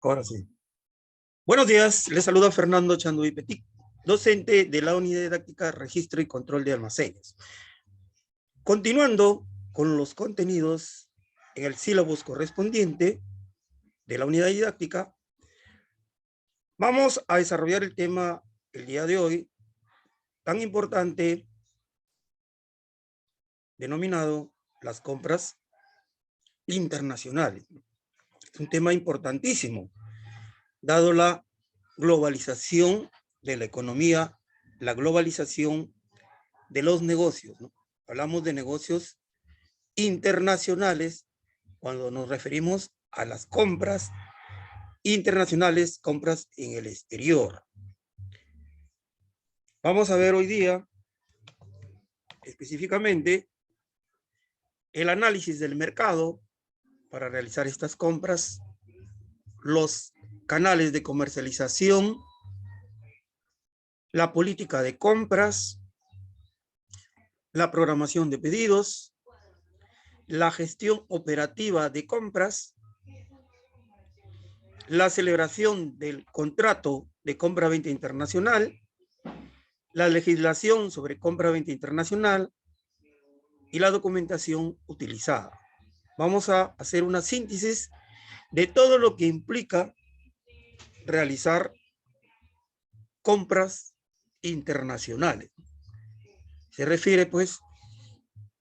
Ahora sí. Buenos días, les saluda Fernando Chanduy Petit, docente de la Unidad Didáctica Registro y Control de Almacenes. Continuando con los contenidos en el sílabus correspondiente de la unidad didáctica, vamos a desarrollar el tema el día de hoy tan importante denominado las compras internacionales. Es un tema importantísimo, dado la globalización de la economía, la globalización de los negocios, ¿no? Hablamos de negocios internacionales cuando nos referimos a las compras internacionales, compras en el exterior. Vamos a ver hoy día específicamente el análisis del mercado para realizar estas compras, los canales de comercialización, la política de compras, la programación de pedidos, la gestión operativa de compras, la celebración del contrato de compra-venta internacional, la legislación sobre compra-venta internacional y la documentación utilizada. Vamos a hacer una síntesis de todo lo que implica realizar compras internacionales. Se refiere pues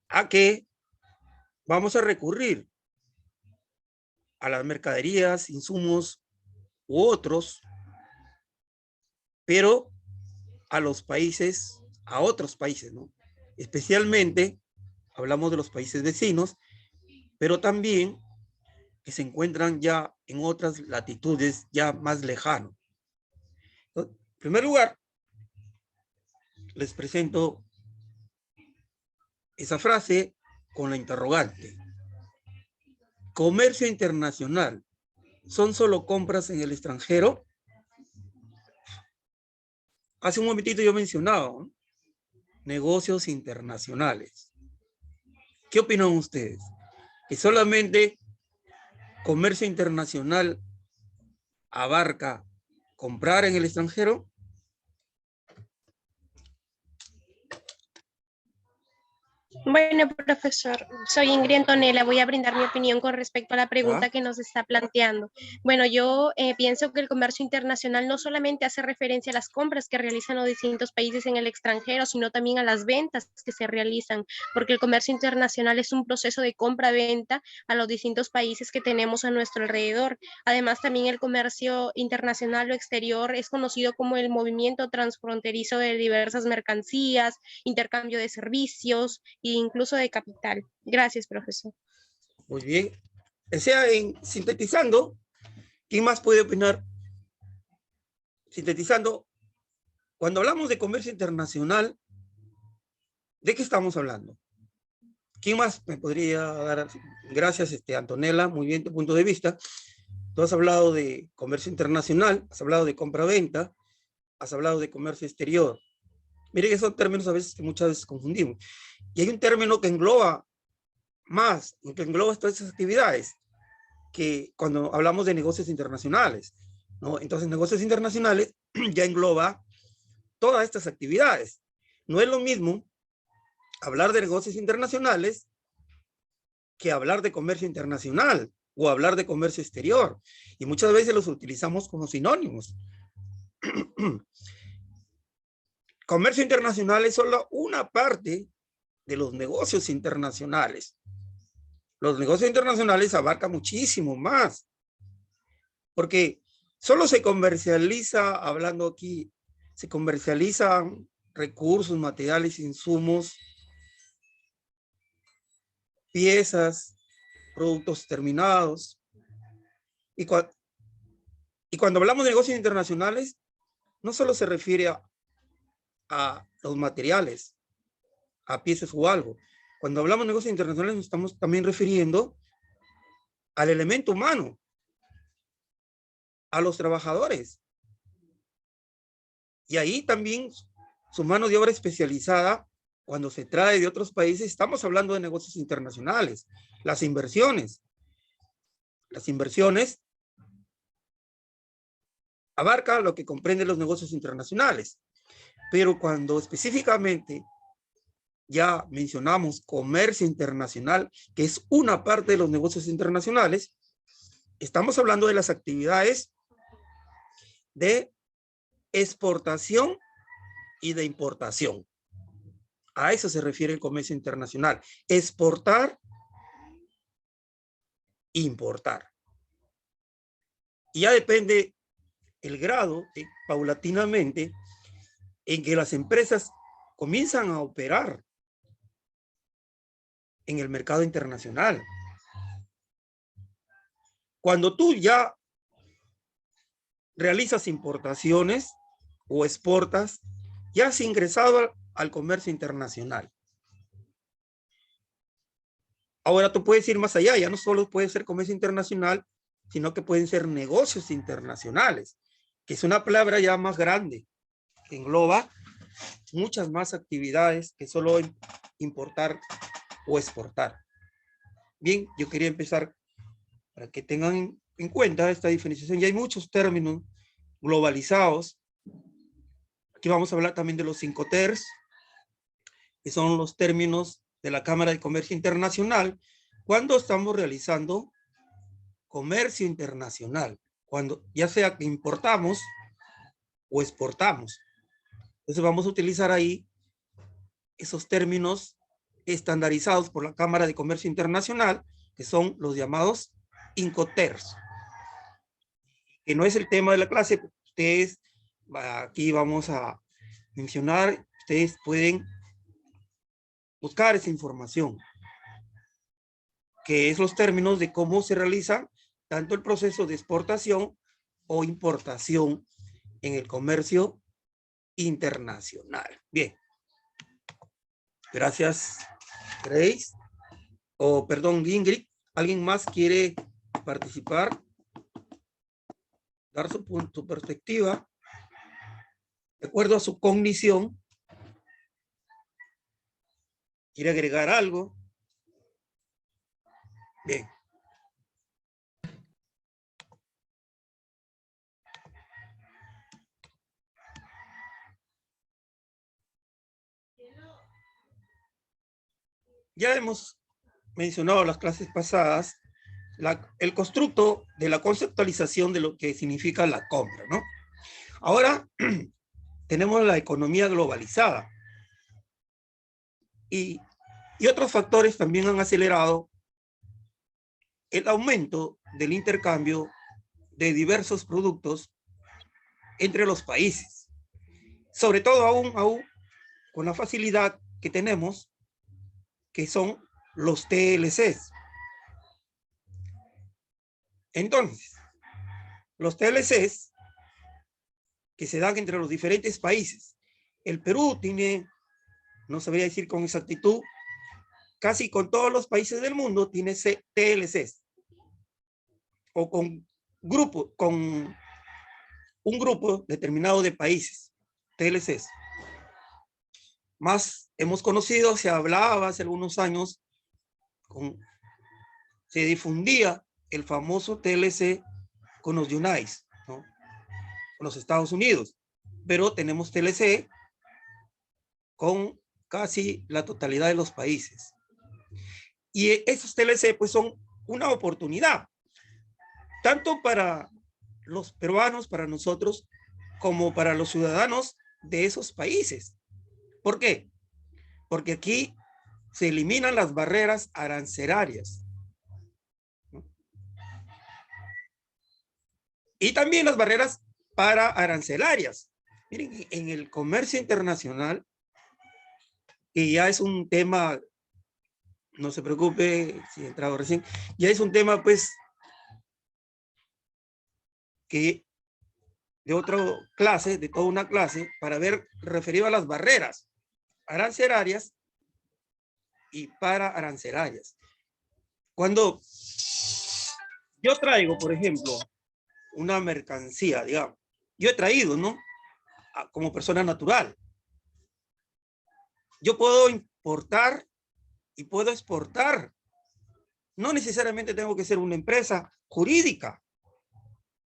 a que vamos a recurrir a las mercaderías, insumos u otros, pero a los países, a otros países, ¿no? Especialmente hablamos de los países vecinos, pero también que se encuentran ya en otras latitudes ya más lejanas. En primer lugar, les presento esa frase con la interrogante. Comercio internacional, ¿son solo compras en el extranjero? Hace un momentito yo mencionaba, ¿no? Negocios internacionales. ¿Qué opinan ustedes? ¿Que solamente comercio internacional abarca comprar en el extranjero? Bueno, profesor, soy Ingrid Antonella. Voy a brindar mi opinión con respecto a la pregunta ¿Ya? que nos está planteando. Bueno, yo pienso que el comercio internacional no solamente hace referencia a las compras que realizan los distintos países en el extranjero, sino también a las ventas que se realizan, porque el comercio internacional es un proceso de compra-venta a los distintos países que tenemos a nuestro alrededor. Además, también el comercio internacional o exterior es conocido como el movimiento transfronterizo de diversas mercancías, intercambio de servicios e incluso de capital. Gracias, profesor. Muy bien. O sea, sintetizando, ¿quién más puede opinar? Sintetizando, cuando hablamos de comercio internacional, ¿de qué estamos hablando? ¿Quién más me podría dar? Gracias, Antonella, muy bien tu punto de vista. Tú has hablado de comercio internacional, has hablado de compra-venta, has hablado de comercio exterior. Mire que son términos a veces que muchas veces confundimos. Y hay un término que engloba más, que engloba todas esas actividades, que cuando hablamos de negocios internacionales, ¿no? Entonces, negocios internacionales ya engloba todas estas actividades. No es lo mismo hablar de negocios internacionales que hablar de comercio internacional o hablar de comercio exterior. Y muchas veces los utilizamos como sinónimos. Comercio internacional es solo una parte de los negocios internacionales. Los negocios internacionales abarcan muchísimo más, porque solo se comercializa, hablando aquí, se comercializan recursos, materiales, insumos, piezas, productos terminados. Y cuando hablamos de negocios internacionales, no solo se refiere a los materiales, a piezas o algo. Cuando hablamos de negocios internacionales nos estamos también refiriendo al elemento humano, a los trabajadores. Y ahí también su mano de obra especializada, cuando se trae de otros países, estamos hablando de negocios internacionales. Las inversiones abarca lo que comprende los negocios internacionales. Pero cuando específicamente ya mencionamos comercio internacional, que es una parte de los negocios internacionales, estamos hablando de las actividades de exportación y de importación. A eso se refiere el comercio internacional. Exportar, importar. Y ya depende el grado, paulatinamente, en que las empresas comienzan a operar en el mercado internacional. Cuando tú ya realizas importaciones o exportas, ya has ingresado al comercio internacional. Ahora tú puedes ir más allá, ya no solo puede ser comercio internacional, sino que pueden ser negocios internacionales, que es una palabra ya más grande, que engloba muchas más actividades que solo importar o exportar. Bien, yo quería empezar para que tengan en cuenta esta diferenciación. Ya hay muchos términos globalizados. Aquí vamos a hablar también de los 5 TERS, que son los términos de la Cámara de Comercio Internacional, cuando estamos realizando comercio internacional, cuando ya sea que importamos o exportamos. Entonces vamos a utilizar ahí esos términos estandarizados por la Cámara de Comercio Internacional, que son los llamados Incoterms, que no es el tema de la clase. Ustedes, aquí vamos a mencionar, ustedes pueden buscar esa información, que es los términos de cómo se realiza tanto el proceso de exportación o importación en el comercio internacional. Bien. Gracias, Grace. O, perdón, Ingrid. ¿Alguien más quiere participar? Dar su perspectiva de acuerdo a su cognición. ¿Quiere agregar algo? Bien. Ya hemos mencionado en las clases pasadas el constructo de la conceptualización de lo que significa la compra, ¿no? Ahora tenemos la economía globalizada y otros factores también han acelerado el aumento del intercambio de diversos productos entre los países, sobre todo aún con la facilidad que tenemos, que son los TLCs. Entonces, los TLCs que se dan entre los diferentes países. El Perú tiene, no sabría decir con exactitud, casi con todos los países del mundo tiene TLCs. O con un grupo determinado de países, TLCs. Más hemos conocido, se hablaba hace algunos años, se difundía el famoso TLC con los United, ¿no? Con los Estados Unidos, pero tenemos TLC con casi la totalidad de los países. Y esos TLC pues son una oportunidad, tanto para los peruanos, para nosotros, como para los ciudadanos de esos países. ¿Por qué? Porque aquí se eliminan las barreras arancelarias, ¿no? Y también las barreras para arancelarias. Miren, en el comercio internacional, que ya es un tema, no se preocupe si he entrado recién, ya es un tema pues que de otra clase, de toda una clase, para ver referido a las barreras arancelarias y para arancelarias. Cuando yo traigo, por ejemplo, una mercancía, digamos, yo he traído, ¿no? Como persona natural. Yo puedo importar y puedo exportar. No necesariamente tengo que ser una empresa jurídica.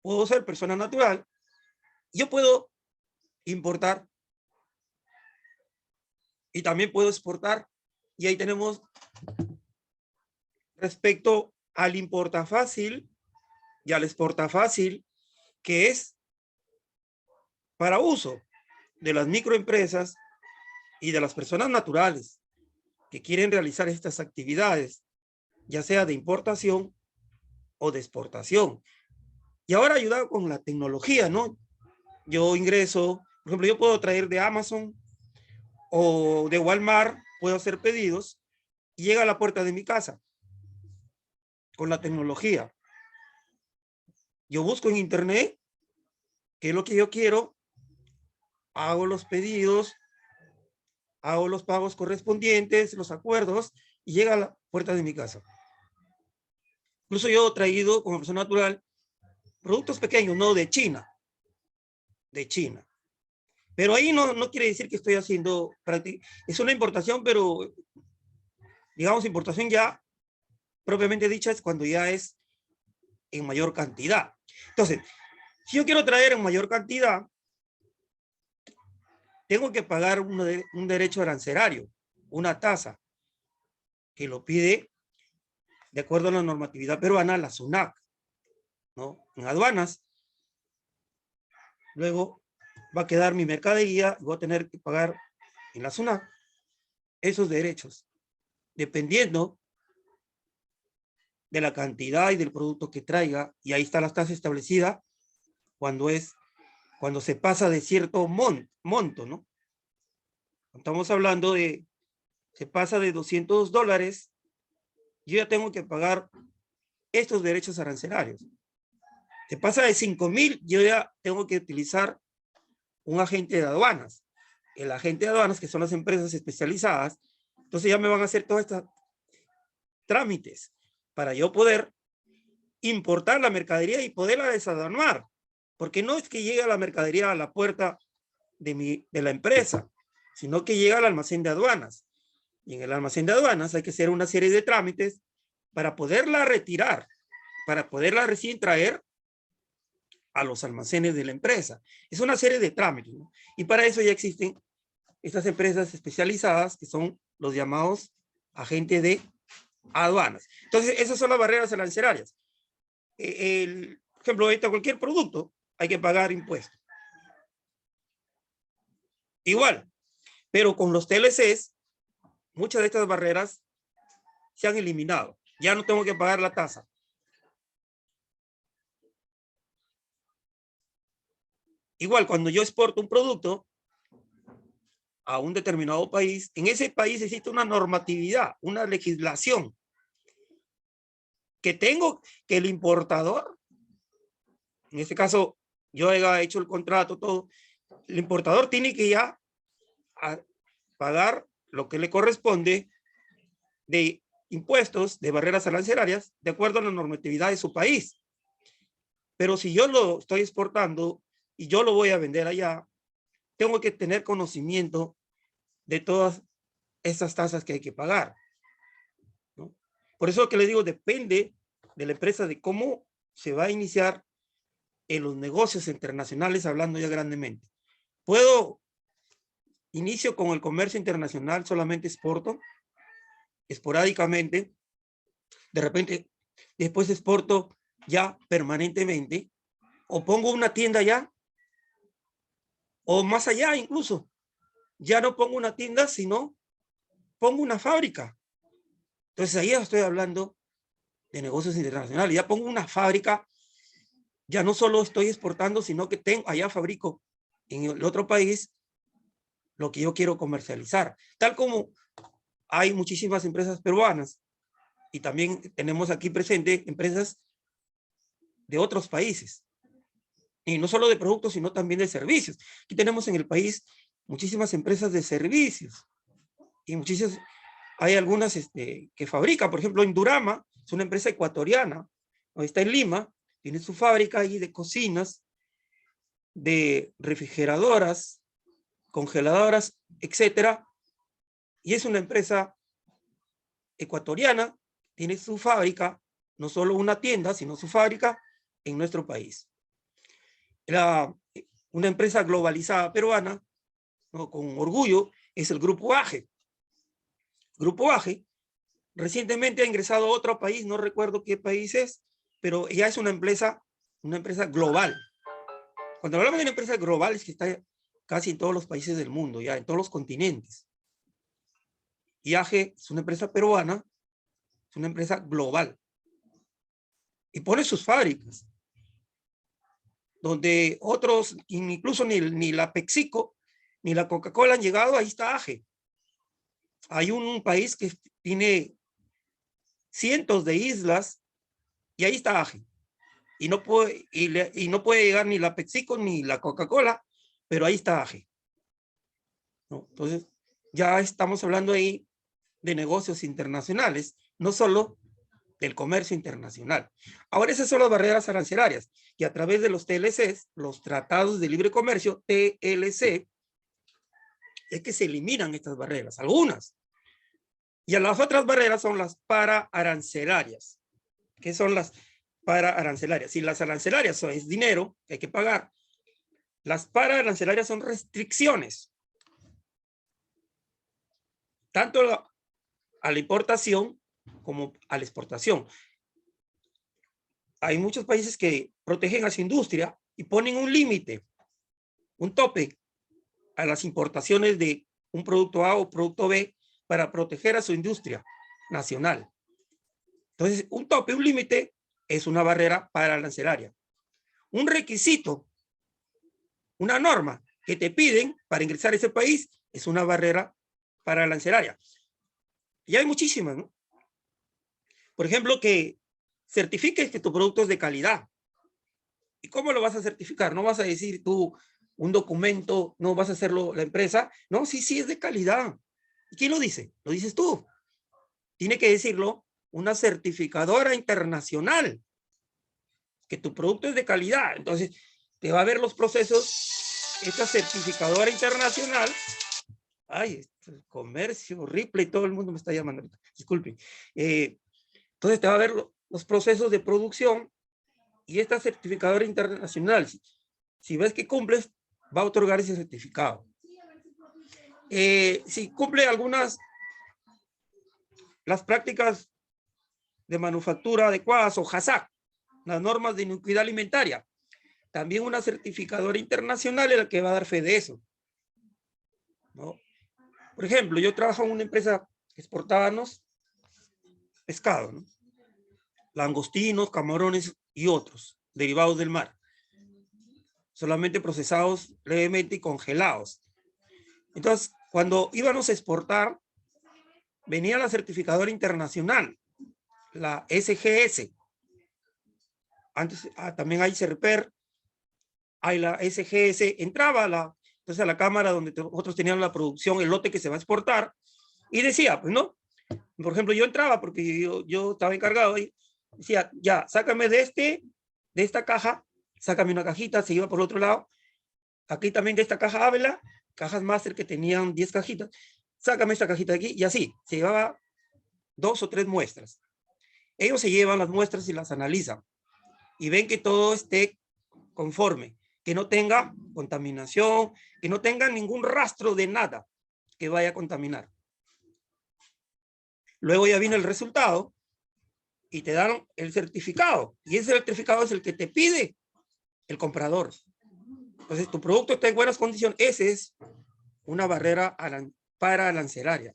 Puedo ser persona natural Yo puedo importar y también puedo exportar. Y ahí tenemos respecto al importa fácil y al exporta fácil, que es para uso de las microempresas y de las personas naturales que quieren realizar estas actividades, ya sea de importación o de exportación. Y ahora ayudado con la tecnología, ¿no? Yo ingreso, por ejemplo, yo puedo traer de Amazon o de Walmart, puedo hacer pedidos y llega a la puerta de mi casa con la tecnología. Yo busco en internet qué es lo que yo quiero, hago los pedidos, hago los pagos correspondientes, los acuerdos y llega a la puerta de mi casa. Incluso yo he traído como persona natural productos pequeños, no de China, de China. Pero ahí no quiere decir que estoy haciendo, es una importación, pero digamos importación ya propiamente dicha es cuando ya es en mayor cantidad. Entonces, si yo quiero traer en mayor cantidad, tengo que pagar un derecho arancelario, una tasa, que lo pide de acuerdo a la normatividad peruana, la SUNAC, ¿no? En aduanas. Luego va a quedar mi mercadería y voy a tener que pagar en la SUNAC esos derechos, dependiendo de la cantidad y del producto que traiga, y ahí está la tasa establecida cuando se pasa de cierto monto, ¿no? Estamos hablando de, se pasa de $200, yo ya tengo que pagar estos derechos arancelarios. Se pasa de 5,000, yo ya tengo que utilizar un agente de aduanas. El agente de aduanas, que son las empresas especializadas, entonces ya me van a hacer todos estos trámites para yo poder importar la mercadería y poderla desaduanar. Porque no es que llegue la mercadería a la puerta de la empresa, sino que llega al almacén de aduanas. Y en el almacén de aduanas hay que hacer una serie de trámites para poderla retirar, para poderla recién traer a los almacenes de la empresa. Es una serie de trámites, ¿no? Y para eso ya existen estas empresas especializadas que son los llamados agentes de aduanas. Entonces, esas son las barreras arancelarias. Por ejemplo, ahorita cualquier producto hay que pagar impuestos. Igual, pero con los TLCs, muchas de estas barreras se han eliminado. Ya no tengo que pagar la tasa. Igual, cuando yo exporto un producto a un determinado país, en ese país existe una normatividad, una legislación que el importador, en este caso yo haya hecho el contrato, todo, el importador tiene que ya pagar lo que le corresponde de impuestos, de barreras arancelarias, de acuerdo a la normatividad de su país. Pero si yo lo estoy exportando y yo lo voy a vender allá, tengo que tener conocimiento de todas esas tasas que hay que pagar, ¿no? Por eso que les digo, depende de la empresa de cómo se va a iniciar en los negocios internacionales, hablando ya grandemente. Puedo inicio con el comercio internacional, solamente exporto, esporádicamente, de repente, después exporto ya permanentemente, o pongo una tienda ya, o más allá incluso, ya no pongo una tienda, sino pongo una fábrica. Entonces ahí ya estoy hablando de negocios internacionales, ya pongo una fábrica, ya no solo estoy exportando, sino que allá fabrico en el otro país lo que yo quiero comercializar. Tal como hay muchísimas empresas peruanas y también tenemos aquí presente empresas de otros países. Y no solo de productos, sino también de servicios. Aquí tenemos en el país muchísimas empresas de servicios y muchísimas, hay algunas que fabrican, por ejemplo, Indurama, es una empresa ecuatoriana, está en Lima, tiene su fábrica ahí de cocinas, de refrigeradoras, congeladoras, etcétera, y es una empresa ecuatoriana, tiene su fábrica, no solo una tienda, sino su fábrica en nuestro país. una empresa globalizada peruana, ¿no?, con orgullo, es el Grupo AGE. Grupo AGE recientemente ha ingresado a otro país, no recuerdo qué país es, pero ya es una empresa global. Cuando hablamos de una empresa global es que está casi en todos los países del mundo, ya en todos los continentes. Y AGE es una empresa peruana, es una empresa global. Y pone sus fábricas, donde otros, incluso ni la PepsiCo, ni la Coca-Cola han llegado, ahí está AGE. Hay un país que tiene cientos de islas y ahí está AGE. Y no puede llegar ni la PepsiCo ni la Coca-Cola, pero ahí está AGE, ¿no? Entonces, ya estamos hablando ahí de negocios internacionales, no solo del comercio internacional. Ahora, esas son las barreras arancelarias, y a través de los TLCs, los tratados de libre comercio, TLC, es que se eliminan estas barreras, algunas. Y a las otras barreras son las pararancelarias. ¿Qué son las pararancelarias? Si las arancelarias es dinero que hay que pagar, las pararancelarias son restricciones, tanto a la importación como a la exportación. Hay muchos países que protegen a su industria y ponen un límite, un tope a las importaciones de un producto A o producto B para proteger a su industria nacional. Entonces, un tope, un límite es una barrera paraarancelaria. Un requisito, una norma que te piden para ingresar a ese país es una barrera paraarancelaria. Y hay muchísimas, ¿no? Por ejemplo, que certifiques que tu producto es de calidad. ¿Y cómo lo vas a certificar? No vas a decir tú un documento, no vas a hacerlo la empresa. No, sí, es de calidad. ¿Y quién lo dice? Lo dices tú. Tiene que decirlo una certificadora internacional, que tu producto es de calidad. Entonces, te va a ver los procesos, esta certificadora internacional. Ay, comercio, Ripley, todo el mundo me está llamando. Disculpen. Entonces, te va a ver los procesos de producción, y esta certificadora internacional, si ves que cumples, va a otorgar ese certificado. Si cumple las prácticas de manufactura adecuadas, o HACCP, las normas de inocuidad alimentaria, también una certificadora internacional es la que va a dar fe de eso, ¿no? Por ejemplo, yo trabajo en una empresa que exportábamos pescado, ¿no? Langostinos, camarones y otros derivados del mar, solamente procesados levemente y congelados. Entonces, cuando íbamos a exportar, venía la certificadora internacional, la SGS. Antes también hay CERPER, hay la SGS. Entraba entonces a la cámara donde nosotros teníamos la producción, el lote que se va a exportar, y decía, pues no, por ejemplo, yo entraba porque yo estaba encargado y decía, ya, sácame de esta caja, sácame una cajita, se iba por el otro lado. Aquí también de esta caja Ávila, cajas Master que tenían 10 cajitas, sácame esta cajita de aquí, y así, se llevaba 2 o 3 muestras. Ellos se llevan las muestras y las analizan, y ven que todo esté conforme, que no tenga contaminación, que no tenga ningún rastro de nada que vaya a contaminar. Luego ya viene el resultado, y te dan el certificado, y ese certificado es el que te pide el comprador. Entonces, tu producto está en buenas condiciones. Ese es una barrera paraarancelaria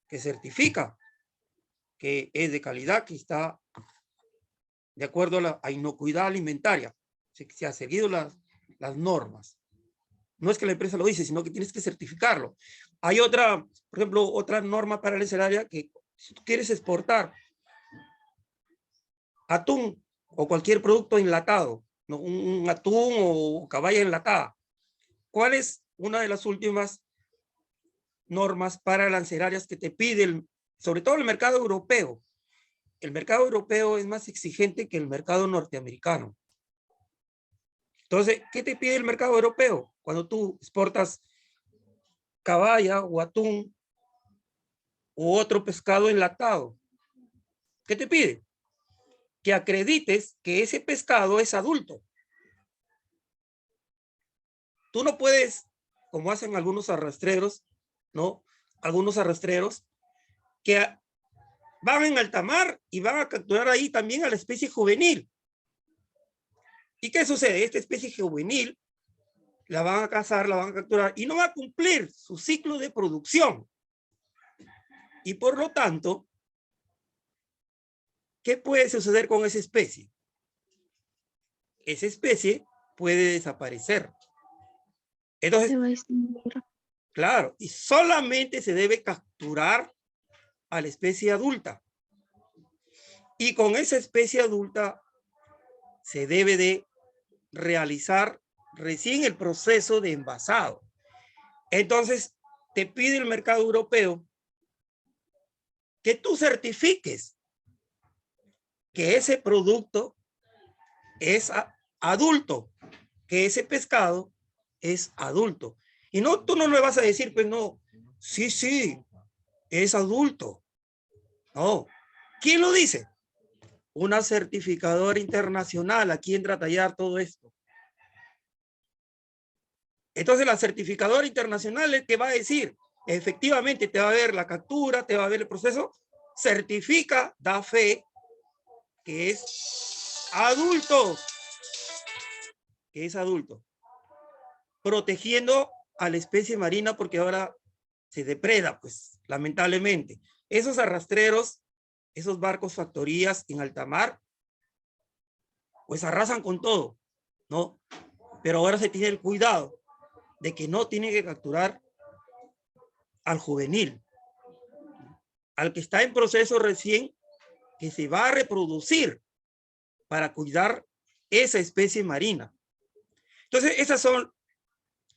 que certifica que es de calidad, que está de acuerdo a la inocuidad alimentaria, se ha seguido las normas. No es que la empresa lo dice, sino que tienes que certificarlo. Hay otra, por ejemplo, otra norma paraarancelaria, que si tú quieres exportar atún o cualquier producto enlatado, ¿no?, un atún o caballa enlatada, ¿cuál es una de las últimas normas pararancelarias que te pide, sobre todo el mercado europeo? El mercado europeo es más exigente que el mercado norteamericano. Entonces, ¿qué te pide el mercado europeo cuando tú exportas caballa o atún u otro pescado enlatado? ¿Qué te pide? Que acredites que ese pescado es adulto. tú no puedes, como hacen algunos arrastreros, ¿no? Algunos arrastreros que van en alta mar y van a capturar ahí también a la especie juvenil. ¿Y qué sucede? Esta especie juvenil la van a cazar, la van a capturar y no va a cumplir su ciclo de producción. Y por lo tanto, ¿qué puede suceder con esa especie? Esa especie puede desaparecer. Entonces, claro, y solamente se debe capturar a la especie adulta. Y con esa especie adulta se debe de realizar recién el proceso de envasado. Entonces, te pide el mercado europeo que tú certifiques que ese producto es adulto, que ese pescado es adulto. Y no, tú no le vas a decir, pues no, sí, es adulto. No. ¿Quién lo dice? Una certificadora internacional. Aquí entra a tallar todo esto. Entonces la certificadora internacional es que va a decir, efectivamente te va a ver la captura, te va a ver el proceso, certifica, da fe que es adulto, protegiendo a la especie marina porque ahora se depreda, pues, lamentablemente. Esos arrastreros, esos barcos factorías en alta mar, pues arrasan con todo, ¿no? Pero ahora se tiene el cuidado de que no tiene que capturar al juvenil, al que está en proceso recién, que se va a reproducir para cuidar esa especie marina. Entonces, esas son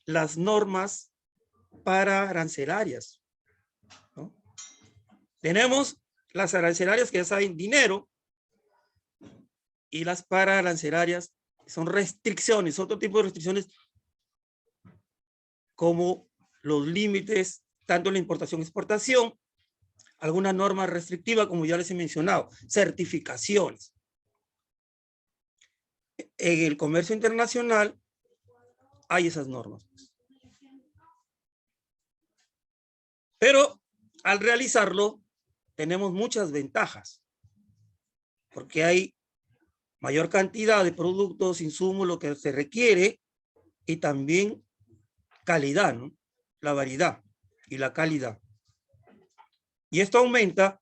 las normas para arancelarias, ¿no? Tenemos las arancelarias que ya saben, dinero, y las para arancelarias son restricciones, otro tipo de restricciones como los límites, tanto en la importación-exportación, alguna norma restrictiva, como ya les he mencionado, certificaciones. En el comercio internacional hay esas normas. Pero al realizarlo, tenemos muchas ventajas, porque hay mayor cantidad de productos, insumos, lo que se requiere, y también calidad, ¿no? La variedad y la calidad. Y esto aumenta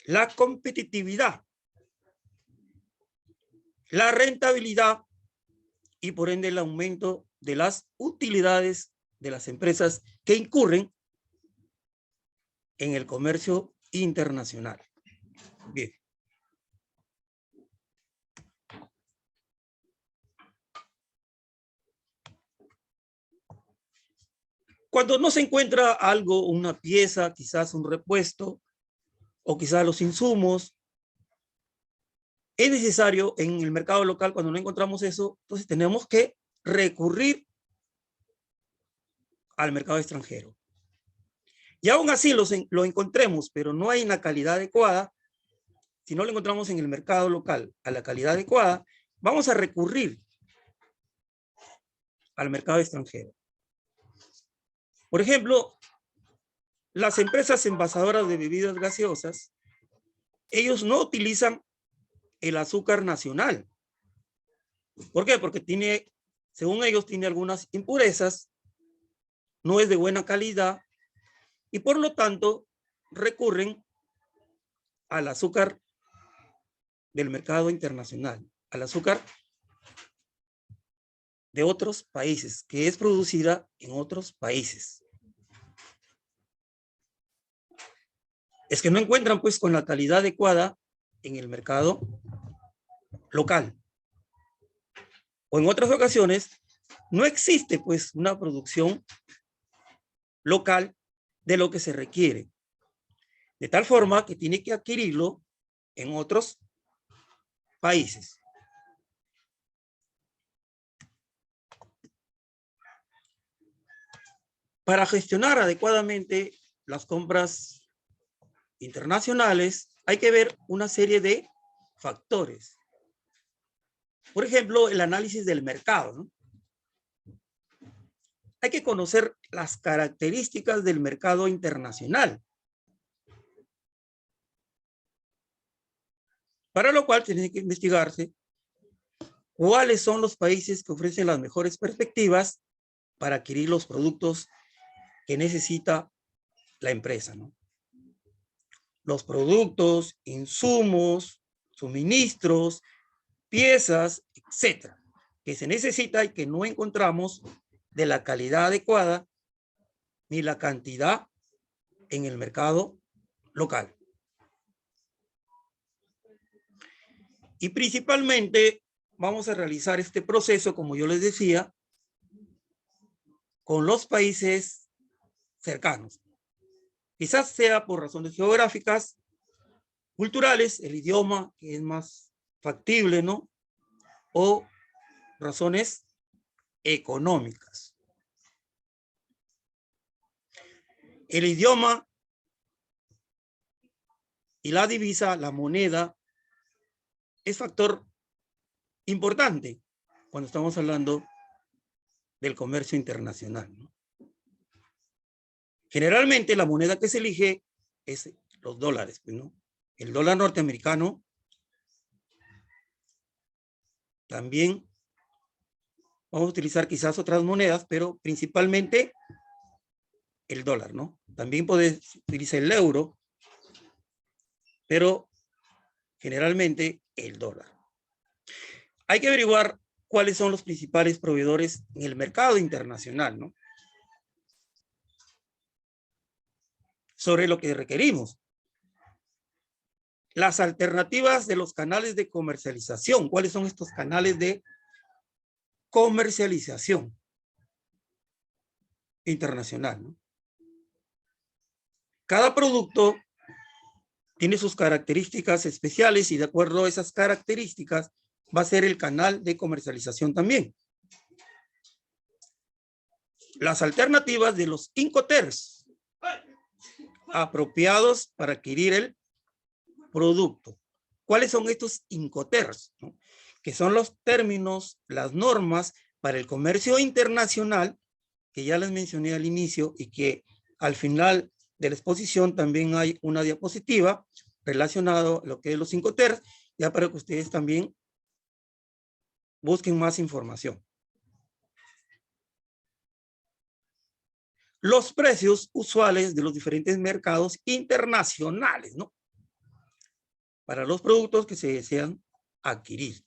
la competitividad, la rentabilidad y por ende el aumento de las utilidades de las empresas que incurren en el comercio internacional. Bien. Cuando no se encuentra algo, una pieza, quizás un repuesto, o quizás los insumos, es necesario en el mercado local, cuando no encontramos eso, entonces tenemos que recurrir al mercado extranjero. Y aún así lo encontremos, pero no hay una calidad adecuada. Si no lo encontramos en el mercado local a la calidad adecuada, vamos a recurrir al mercado extranjero. Por ejemplo, las empresas envasadoras de bebidas gaseosas, ellos no utilizan el azúcar nacional. ¿Por qué? Porque tiene, según ellos, tiene algunas impurezas, no es de buena calidad y por lo tanto recurren al azúcar del mercado internacional, al azúcar de otros países, que es producida en otros países. Es que no encuentran pues con la calidad adecuada en el mercado local. O en otras ocasiones no existe pues una producción local de lo que se requiere. De tal forma que tiene que adquirirlo en otros países. Para gestionar adecuadamente las compras internacionales, hay que ver una serie de factores. Por ejemplo, el análisis del mercado, ¿no? hay que conocer las características del mercado internacional. Para lo cual tiene que investigarse cuáles son los países que ofrecen las mejores perspectivas para adquirir los productos que necesita la empresa, ¿no? Los productos, insumos, suministros, piezas, etcétera, que se necesita y que no encontramos de la calidad adecuada ni la cantidad en el mercado local. Y principalmente vamos a realizar este proceso, como yo les decía, con los países cercanos. Quizás sea por razones geográficas, culturales, el idioma que es más factible, ¿no? O razones económicas. El idioma y la divisa, la moneda, es factor importante cuando estamos hablando del comercio internacional, ¿no? Generalmente la moneda que se elige es los dólares, ¿no? El dólar norteamericano también vamos a utilizar quizás otras monedas, pero principalmente el dólar, ¿no? También puedes utilizar el euro, pero generalmente el dólar. Hay que averiguar cuáles son los principales proveedores en el mercado internacional, ¿no? Sobre lo que requerimos. Las alternativas de los canales de comercialización. ¿Cuáles son estos canales de comercialización internacional, ¿no? Cada producto tiene sus características especiales y de acuerdo a esas características va a ser el canal de comercialización también. Las alternativas de los Incoterms apropiados para adquirir el producto. ¿Cuáles son estos Incoterms? ¿No? Que son los términos, las normas para el comercio internacional que ya les mencioné al inicio y que al final de la exposición también hay una diapositiva relacionada a lo que es los Incoterms, ya para que ustedes también busquen más información. Los precios usuales de los diferentes mercados internacionales, ¿no? Para los productos que se desean adquirir.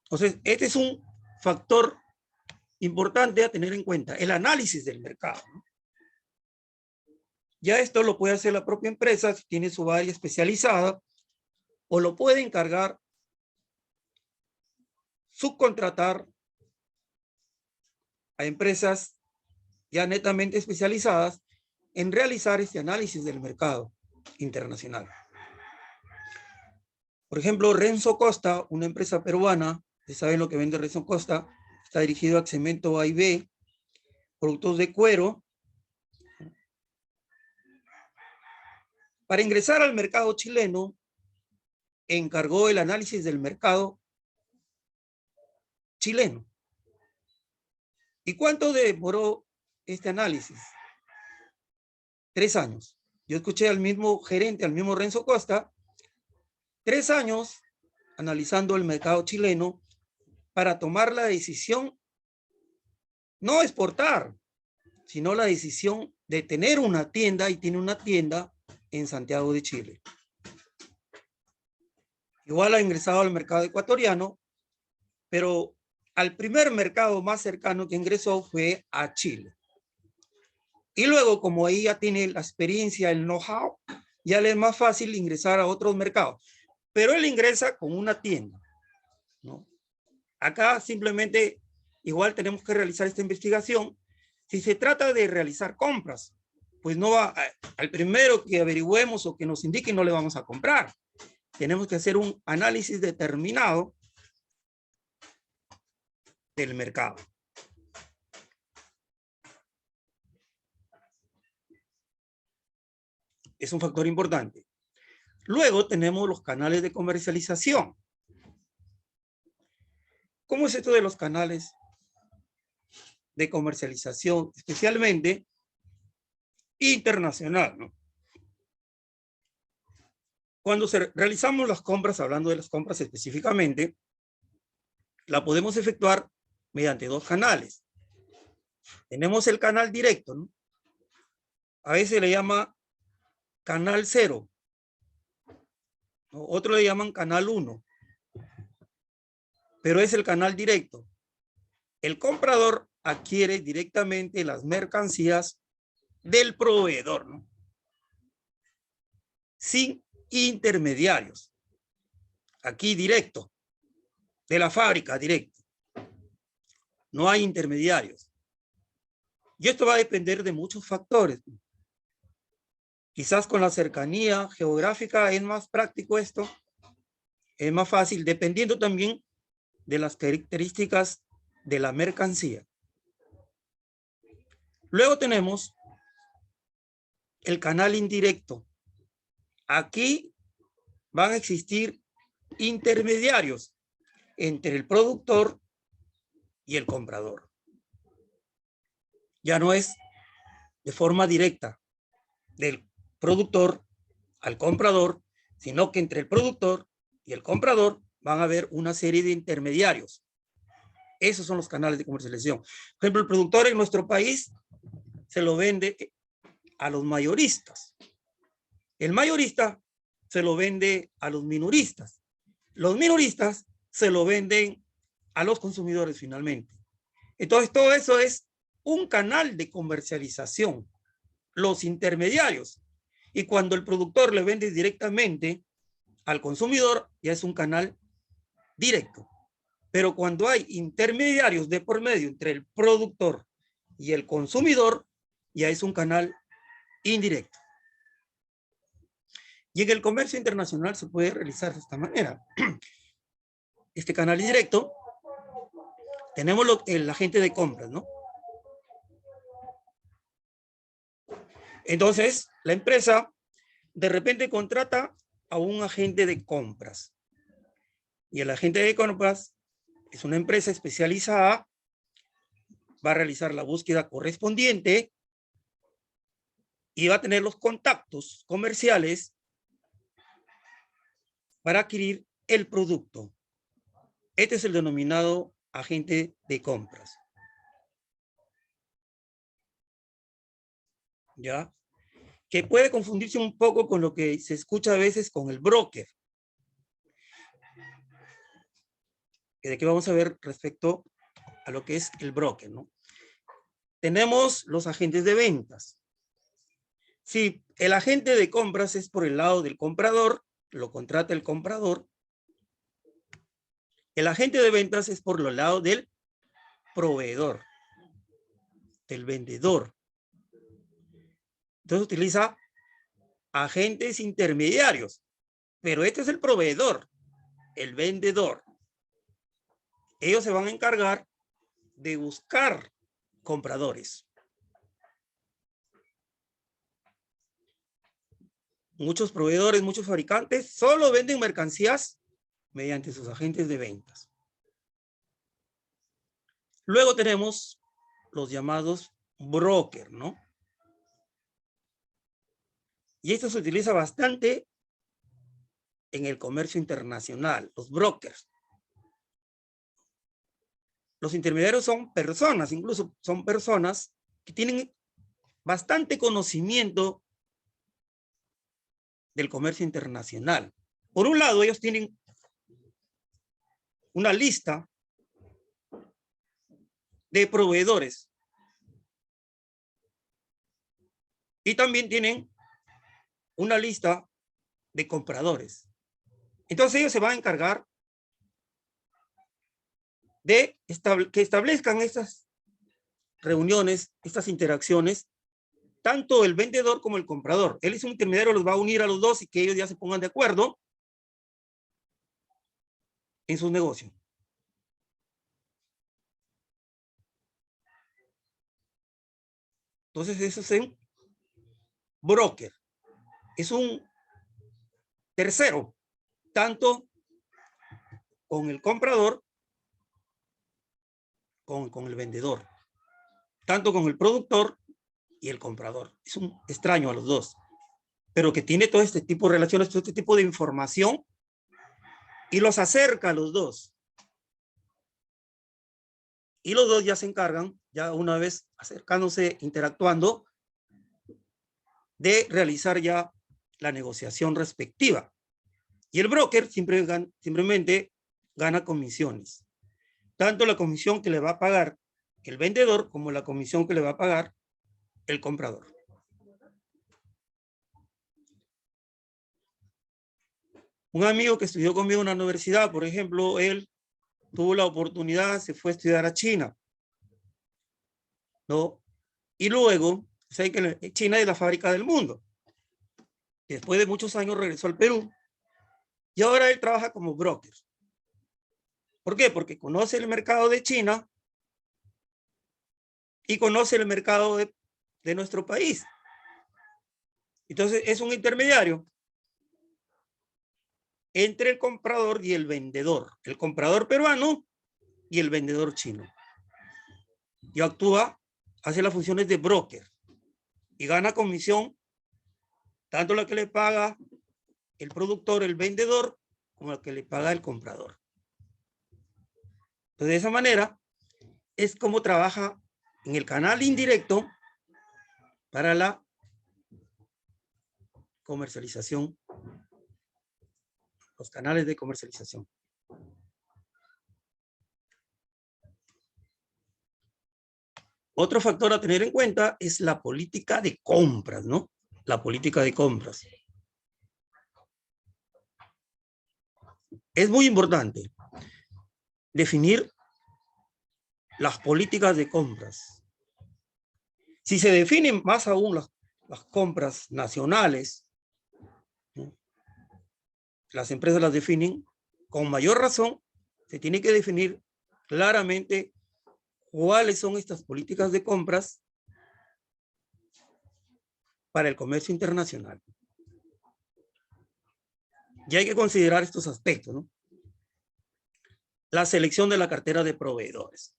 Entonces, este es un factor importante a tener en cuenta, el análisis del mercado, ¿no? Ya esto lo puede hacer la propia empresa si tiene su área especializada o lo puede encargar, subcontratar a empresas ya netamente especializadas en realizar este análisis del mercado internacional. Por ejemplo, Renzo Costa, una empresa peruana, ustedes saben lo que vende Renzo Costa, está dirigido a cemento A y B, productos de cuero. Para ingresar al mercado chileno, encargó el análisis del mercado chileno. ¿Y cuánto demoró este análisis? 3 años. Yo escuché al mismo gerente, al mismo Renzo Costa, 3 años analizando el mercado chileno para tomar la decisión, no exportar, sino la decisión de tener una tienda, y tiene una tienda en Santiago de Chile. Igual ha ingresado al mercado ecuatoriano, pero al primer mercado más cercano que ingresó fue a Chile. Y luego, como ahí ya tiene la experiencia, el know-how, ya le es más fácil ingresar a otros mercados. Pero él ingresa con una tienda, ¿no? Acá simplemente, igual tenemos que realizar esta investigación. Si se trata de realizar compras, pues no va, al primero que averigüemos o que nos indique no le vamos a comprar. Tenemos que hacer un análisis determinado del mercado. Es un factor importante. Luego tenemos los canales de comercialización. ¿Cómo es esto de los canales de comercialización, especialmente internacional, ¿no? Cuando realizamos las compras, hablando de las compras específicamente, la podemos efectuar mediante dos canales. Tenemos el canal directo, ¿no? A veces le llama canal 0, ¿no? Otro le llaman canal 1, pero es el canal directo. El comprador adquiere directamente las mercancías del proveedor, ¿no? Sin intermediarios. Aquí directo, de la fábrica directo. No hay intermediarios. Y esto va a depender de muchos factores. Quizás con la cercanía geográfica es más práctico esto, es más fácil, dependiendo también de las características de la mercancía. Luego tenemos el canal indirecto. Aquí van a existir intermediarios entre el productor y el comprador. Ya no es de forma directa del productor al comprador, sino que entre el productor y el comprador van a haber una serie de intermediarios. Esos son los canales de comercialización. Por ejemplo, el productor en nuestro país se lo vende a los mayoristas. El mayorista se lo vende a los minoristas. Los minoristas se lo venden a los consumidores finalmente. Entonces, todo eso es un canal de comercialización, los intermediarios. Y cuando el productor le vende directamente al consumidor, ya es un canal directo. Pero cuando hay intermediarios de por medio entre el productor y el consumidor, ya es un canal indirecto. Y en el comercio internacional se puede realizar de esta manera. Este canal indirecto, tenemos el agente de compras, ¿no? Entonces, la empresa de repente contrata a un agente de compras. Y el agente de compras es una empresa especializada, va a realizar la búsqueda correspondiente y va a tener los contactos comerciales para adquirir el producto. Este es el denominado agente de compras. ¿Ya? Que puede confundirse un poco con lo que se escucha a veces con el broker. ¿De qué vamos a ver respecto a lo que es el broker, ¿no? Tenemos los agentes de ventas. Si el agente de compras es por el lado del comprador, lo contrata el comprador. El agente de ventas es por el lado del proveedor, del vendedor. Entonces utiliza agentes intermediarios, pero este es el proveedor, el vendedor. Ellos se van a encargar de buscar compradores. Muchos proveedores, muchos fabricantes solo venden mercancías mediante sus agentes de ventas. Luego tenemos los llamados brokers, ¿no? Y esto se utiliza bastante en el comercio internacional, los brokers. Los intermediarios son personas, incluso son personas que tienen bastante conocimiento del comercio internacional. Por un lado, ellos tienen una lista de proveedores y también tienen una lista de compradores. Entonces ellos se van a encargar de que establezcan estas reuniones, estas interacciones, tanto el vendedor como el comprador. Él es un intermediario, los va a unir a los dos y que ellos ya se pongan de acuerdo en sus negocios. Entonces eso es un broker. Es un tercero, tanto con el comprador como con el vendedor. tanto con el productor y el comprador. Es un extraño a los dos, pero que tiene todo este tipo de relaciones, todo este tipo de información y los acerca a los dos. Y los dos ya se encargan, ya una vez acercándose, interactuando, de realizar ya la negociación respectiva. Y el broker simplemente gana comisiones. Tanto la comisión que le va a pagar el vendedor como la comisión que le va a pagar el comprador. Un amigo que estudió conmigo en la universidad, por ejemplo, él tuvo la oportunidad, se fue a estudiar a China, ¿no? Y luego, sé que China es la fábrica del mundo. Después de muchos años regresó al Perú y ahora él trabaja como broker. ¿Por qué? Porque conoce el mercado de China y conoce el mercado de nuestro país. Entonces es un intermediario entre el comprador y el vendedor. El comprador peruano y el vendedor chino. Y actúa, hace las funciones de broker y gana comisión, tanto la que le paga el productor, el vendedor, como la que le paga el comprador. Entonces, de esa manera, es como trabaja en el canal indirecto para la comercialización, los canales de comercialización. Otro factor a tener en cuenta es la política de compras, ¿no? La política de compras. Es muy importante definir las políticas de compras. Si se definen más aún las compras nacionales, ¿no? Las empresas las definen con mayor razón, se tiene que definir claramente cuáles son estas políticas de compras para el comercio internacional. Y hay que considerar estos aspectos, ¿no? La selección de la cartera de proveedores.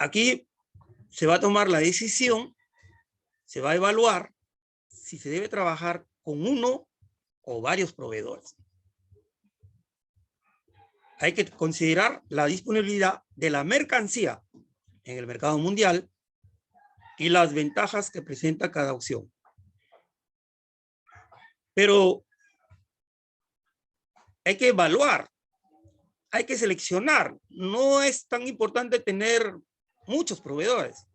Aquí se va a tomar la decisión, se va a evaluar si se debe trabajar con uno o varios proveedores. Hay que considerar la disponibilidad de la mercancía en el mercado mundial y las ventajas que presenta cada opción. Pero hay que evaluar, hay que seleccionar. No es tan importante tener muchos proveedores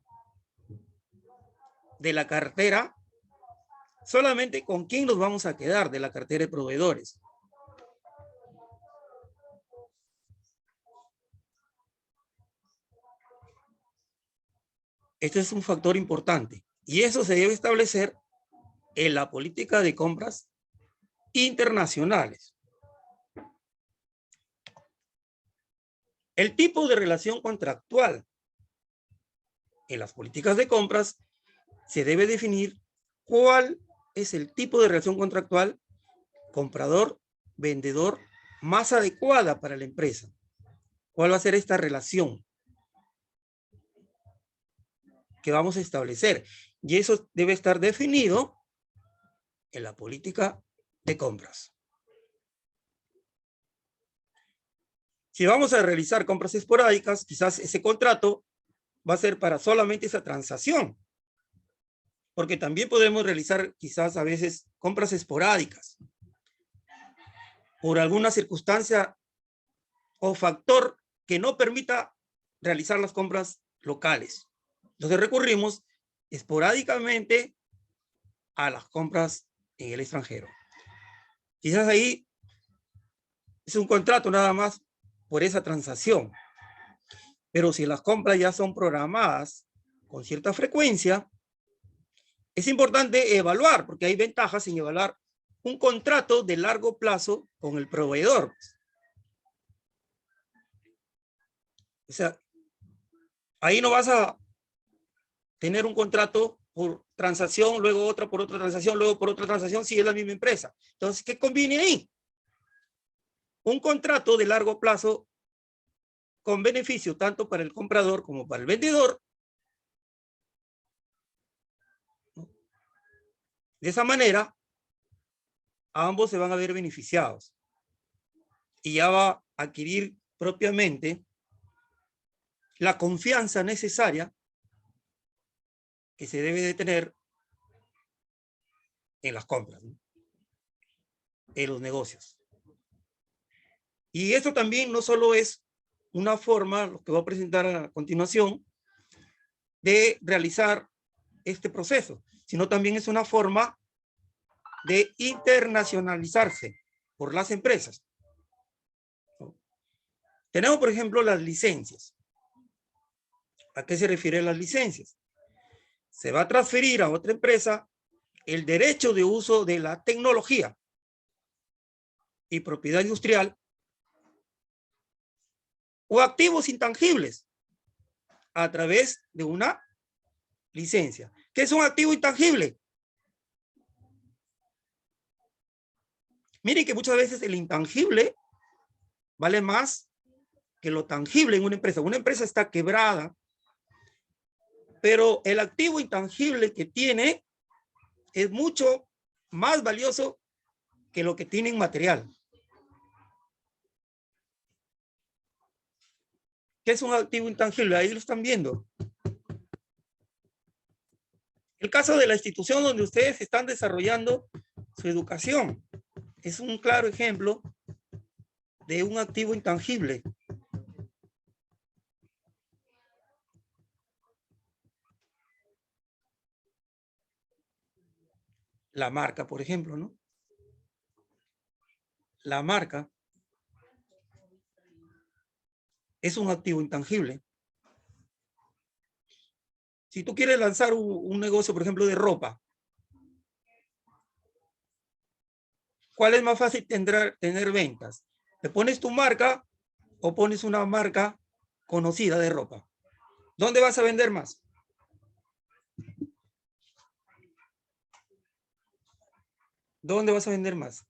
de la cartera, solamente con quién nos vamos a quedar de la cartera de proveedores. Este es un factor importante y eso se debe establecer en la política de compras internacionales. El tipo de relación contractual en las políticas de compras se debe definir cuál es el tipo de relación contractual comprador-vendedor más adecuada para la empresa. ¿Cuál va a ser esta relación que vamos a establecer? Y eso debe estar definido en la política de compras. Si vamos a realizar compras esporádicas, quizás ese contrato va a ser para solamente esa transacción. Porque también podemos realizar quizás a veces compras esporádicas por alguna circunstancia o factor que no permita realizar las compras locales. Entonces recurrimos esporádicamente a las compras en el extranjero. Quizás ahí es un contrato nada más por esa transacción. Pero si las compras ya son programadas con cierta frecuencia, es importante evaluar, porque hay ventajas en evaluar un contrato de largo plazo con el proveedor. O sea, ahí no vas a tener un contrato por transacción, luego otra por otra transacción, luego por otra transacción, si es la misma empresa. Entonces, ¿qué conviene ahí? un contrato de largo plazo con beneficio tanto para el comprador como para el vendedor. De esa manera, ambos se van a ver beneficiados y ya va a adquirir propiamente la confianza necesaria que se debe de tener en las compras, ¿no? En los negocios. Y esto también no solo es una forma, lo que voy a presentar a continuación, de realizar este proceso, sino también es una forma de internacionalizarse por las empresas. Tenemos, por ejemplo, las licencias. ¿A qué se refieren las licencias? Se va a transferir a otra empresa el derecho de uso de la tecnología y propiedad industrial o activos intangibles a través de una licencia. ¿Qué es un activo intangible? Miren que muchas veces el intangible vale más que lo tangible en una empresa. Una empresa está quebrada, pero el activo intangible que tiene es mucho más valioso que lo que tiene en material. ¿Qué es un activo intangible? Ahí lo están viendo. El caso de la institución donde ustedes están desarrollando su educación es un claro ejemplo de un activo intangible. La marca, por ejemplo, ¿no? La marca es un activo intangible. Si tú quieres lanzar un negocio, por ejemplo, de ropa, ¿cuál es más fácil tener ventas? ¿Le pones tu marca o pones una marca conocida de ropa? ¿Dónde vas a vender más? ¿Dónde vas a vender más?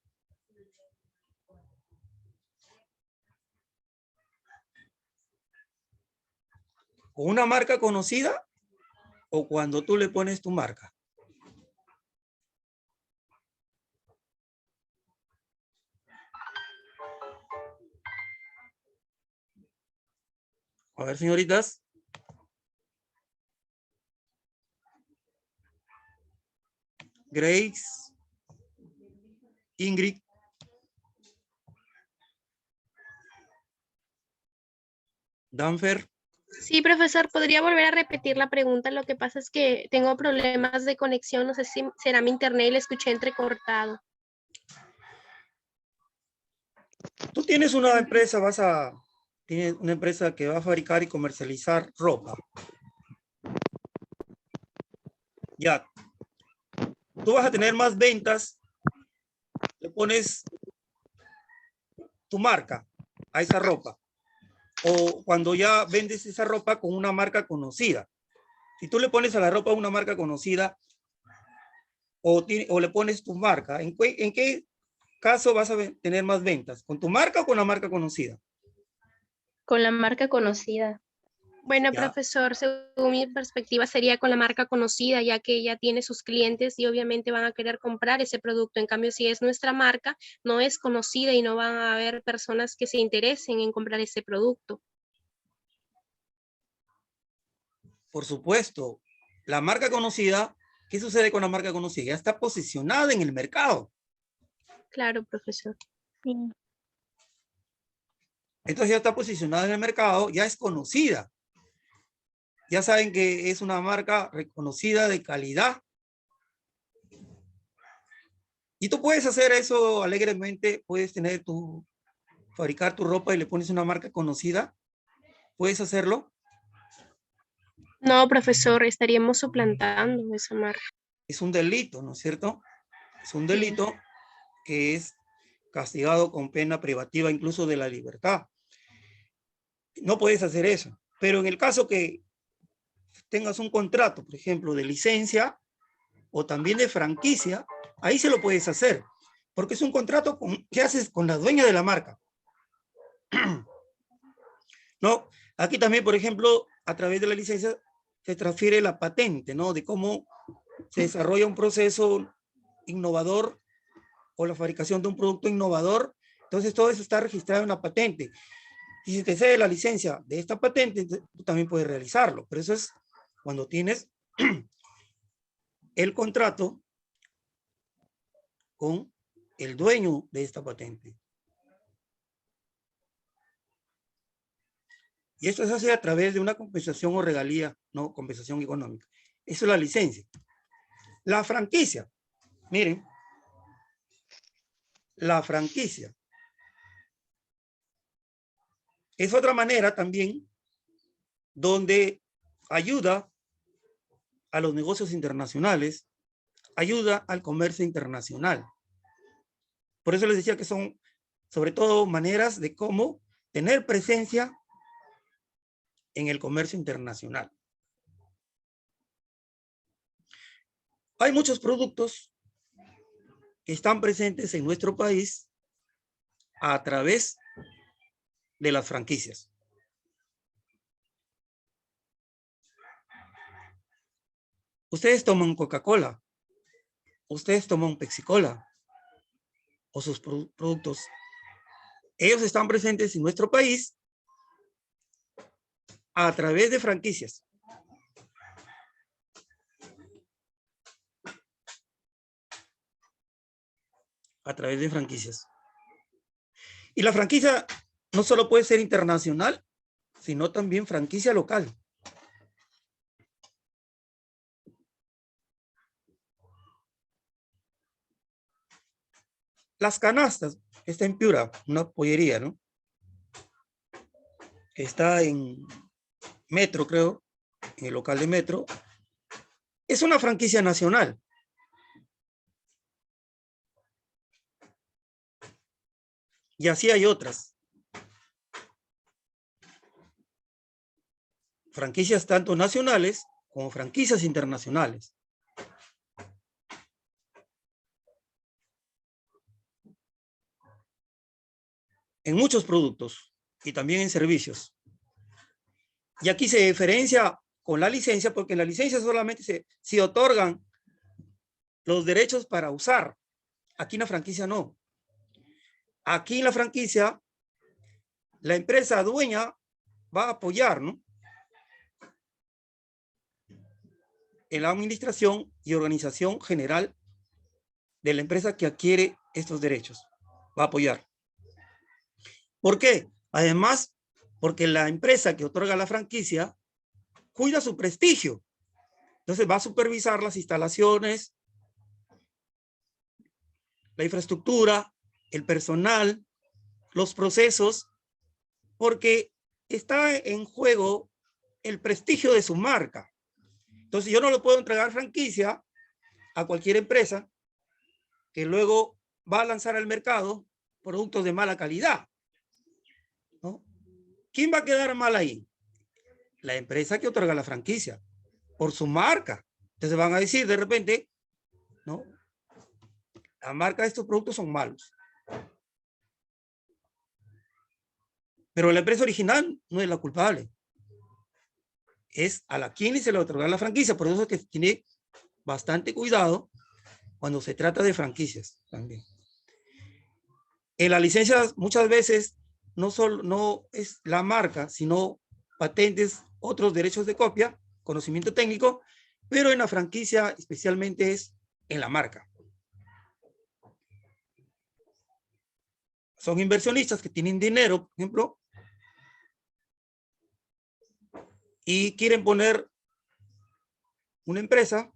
¿Con una marca conocida o cuando tú le pones tu marca? A ver, señoritas. Grace. Ingrid. Danfer. Sí, profesor, ¿podría volver a repetir la pregunta? Lo que pasa es que tengo problemas de conexión, no sé si será mi internet y le escuché entrecortado. Tú tienes una empresa, tienes una empresa que va a fabricar y comercializar ropa. Ya. Tú vas a tener más ventas, le pones tu marca a esa ropa. O cuando ya vendes esa ropa con una marca conocida. Si tú le pones a la ropa una marca conocida o le pones tu marca, ¿en qué caso vas a tener más ventas? ¿Con tu marca o con la marca conocida? Con la marca conocida. Bueno, Ya. profesor, según mi perspectiva sería con la marca conocida, ya que ella tiene sus clientes y obviamente van a querer comprar ese producto. En cambio, si es nuestra marca, no es conocida y no van a haber personas que se interesen en comprar ese producto. Por supuesto, la marca conocida, ¿qué sucede con la marca conocida? Ya está posicionada en el mercado. Claro, profesor. Sí. Entonces ya está posicionada en el mercado, ya es conocida. Ya saben que es una marca reconocida de calidad. Y tú puedes hacer eso alegremente, puedes fabricar tu ropa y le pones una marca conocida. ¿Puedes hacerlo? No, profesor, estaríamos suplantando esa marca. Es un delito, ¿no es cierto? Es un Sí. delito que es castigado con pena privativa incluso de la libertad. No puedes hacer eso. Pero en el caso que tengas un contrato, por ejemplo, de licencia o también de franquicia, ahí se lo puedes hacer. Porque es un contrato que haces con la dueña de la marca. ¿No? Aquí también, por ejemplo, a través de la licencia se transfiere la patente, ¿no? De cómo se desarrolla un proceso innovador o la fabricación de un producto innovador. Entonces, todo eso está registrado en la patente. Y si te cede la licencia de esta patente, tú también puedes realizarlo. Pero eso es cuando tienes el contrato con el dueño de esta patente. Y esto se hace a través de una compensación o regalía, no compensación económica. Eso es la licencia. La franquicia. Miren, la franquicia es otra manera también donde ayuda a los negocios internacionales, ayuda al comercio internacional. Por eso les decía que son sobre todo maneras de cómo tener presencia en el comercio internacional. Hay muchos productos que están presentes en nuestro país a través de las franquicias. Ustedes toman Coca-Cola, ustedes toman Pepsi-Cola o sus productos. Ellos están presentes en nuestro país a través de franquicias. A través de franquicias. Y la franquicia no solo puede ser internacional, sino también franquicia local. Las canastas, está en Piura, una pollería, ¿no? Está en Metro, creo, en el local de Metro. Es una franquicia nacional. Y así hay otras. Franquicias tanto nacionales como franquicias internacionales. En muchos productos y también en servicios. Y aquí se diferencia con la licencia porque en la licencia solamente se otorgan los derechos para usar. Aquí en la franquicia no. Aquí en la franquicia la empresa dueña va a apoyar, ¿no? En la administración y organización general de la empresa que adquiere estos derechos. Va a apoyar. ¿Por qué? Además, porque la empresa que otorga la franquicia cuida su prestigio. Entonces va a supervisar las instalaciones, la infraestructura, el personal, los procesos, porque está en juego el prestigio de su marca. Entonces yo no le puedo entregar franquicia a cualquier empresa que luego va a lanzar al mercado productos de mala calidad, ¿no? ¿Quién va a quedar mal ahí? La empresa que otorga la franquicia, por su marca. Entonces van a decir de repente, ¿no? La marca de estos productos son malos. Pero la empresa original no es la culpable. Es a la quien se le otorga la franquicia. Por eso es que tiene bastante cuidado cuando se trata de franquicias también. En la licencia muchas veces no es la marca, sino patentes, otros derechos de copia, conocimiento técnico, pero en la franquicia especialmente es en la marca. Son inversionistas que tienen dinero, por ejemplo, y quieren poner una empresa,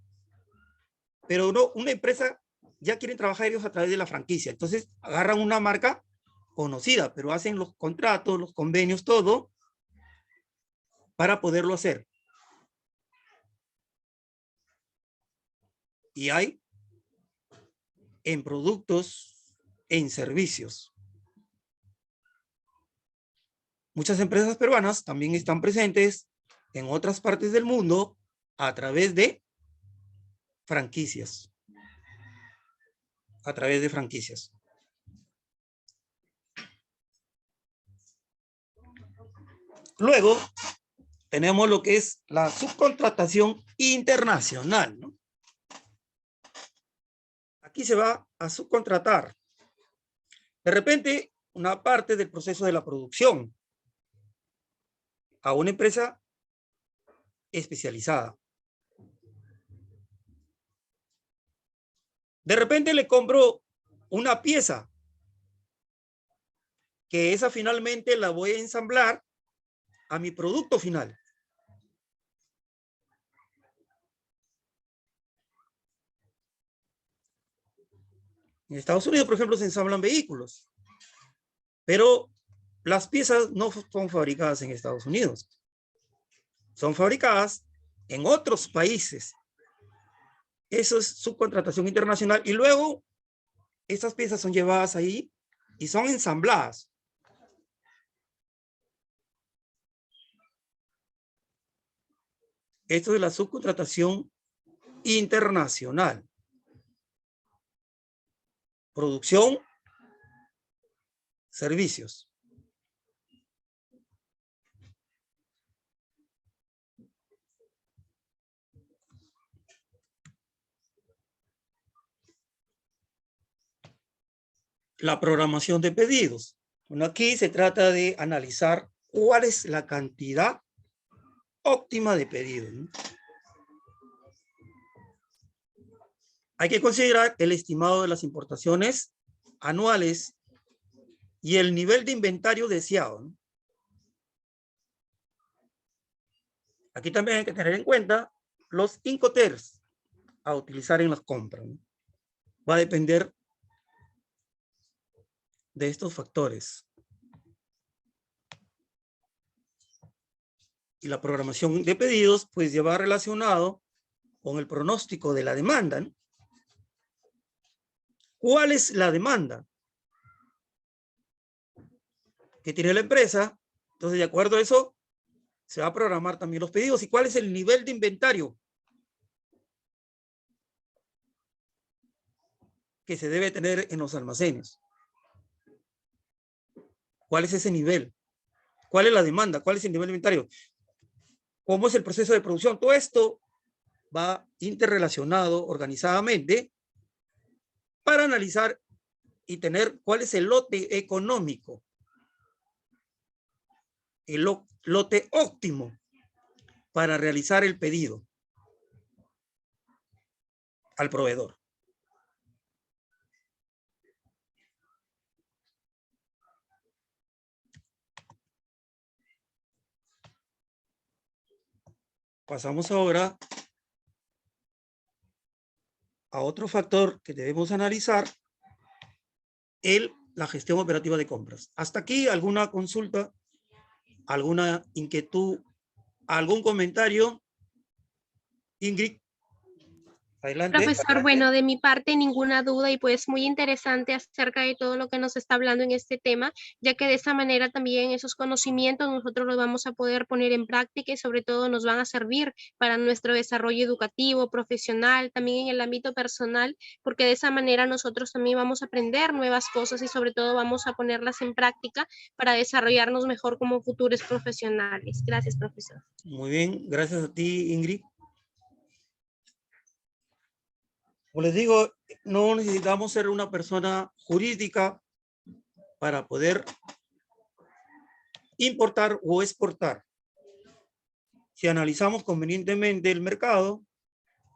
pero no, una empresa ya quieren trabajar ellos a través de la franquicia. Entonces agarran una marca conocida, pero hacen los contratos, los convenios, todo, para poderlo hacer. Y hay en productos, en servicios. Muchas empresas peruanas también están presentes en otras partes del mundo a través de franquicias. A través de franquicias. Luego tenemos lo que es la subcontratación internacional, ¿no? Aquí se va a subcontratar de repente una parte del proceso de la producción a una empresa especializada. De repente le compro una pieza que esa finalmente la voy a ensamblar a mi producto final. En Estados Unidos, por ejemplo, se ensamblan vehículos, pero las piezas no son fabricadas en Estados Unidos. Son fabricadas en otros países. Eso es subcontratación internacional. Y luego, estas piezas son llevadas ahí y son ensambladas. Esto es la subcontratación internacional. Producción, servicios. La programación de pedidos. Bueno, aquí se trata de analizar cuál es la cantidad óptima de pedidos, ¿no? Hay que considerar el estimado de las importaciones anuales y el nivel de inventario deseado, ¿no? Aquí también hay que tener en cuenta los Incoterms a utilizar en las compras, ¿no? Va a depender de estos factores. Y la programación de pedidos pues lleva relacionado con el pronóstico de la demanda, ¿no? ¿Cuál es la demanda que tiene la empresa? Entonces, de acuerdo a eso, se va a programar también los pedidos. ¿Y cuál es el nivel de inventario que se debe tener en los almacenes? ¿Cuál es ese nivel? ¿Cuál es la demanda? ¿Cuál es el nivel de inventario? ¿Cómo es el proceso de producción? Todo esto va interrelacionado organizadamente para analizar y tener cuál es el lote económico, el lote óptimo para realizar el pedido al proveedor. Pasamos ahora a otro factor que debemos analizar, la gestión operativa de compras. Hasta aquí, ¿alguna consulta? ¿Alguna inquietud? ¿Algún comentario? Ingrid, adelante. Profesor, bueno, de mi parte ninguna duda y pues muy interesante acerca de todo lo que nos está hablando en este tema, ya que de esa manera también esos conocimientos nosotros los vamos a poder poner en práctica y sobre todo nos van a servir para nuestro desarrollo educativo, profesional, también en el ámbito personal, porque de esa manera nosotros también vamos a aprender nuevas cosas y sobre todo vamos a ponerlas en práctica para desarrollarnos mejor como futuros profesionales. Gracias, profesor. Muy bien, gracias a ti, Ingrid. Como les digo, no necesitamos ser una persona jurídica para poder importar o exportar. Si analizamos convenientemente el mercado,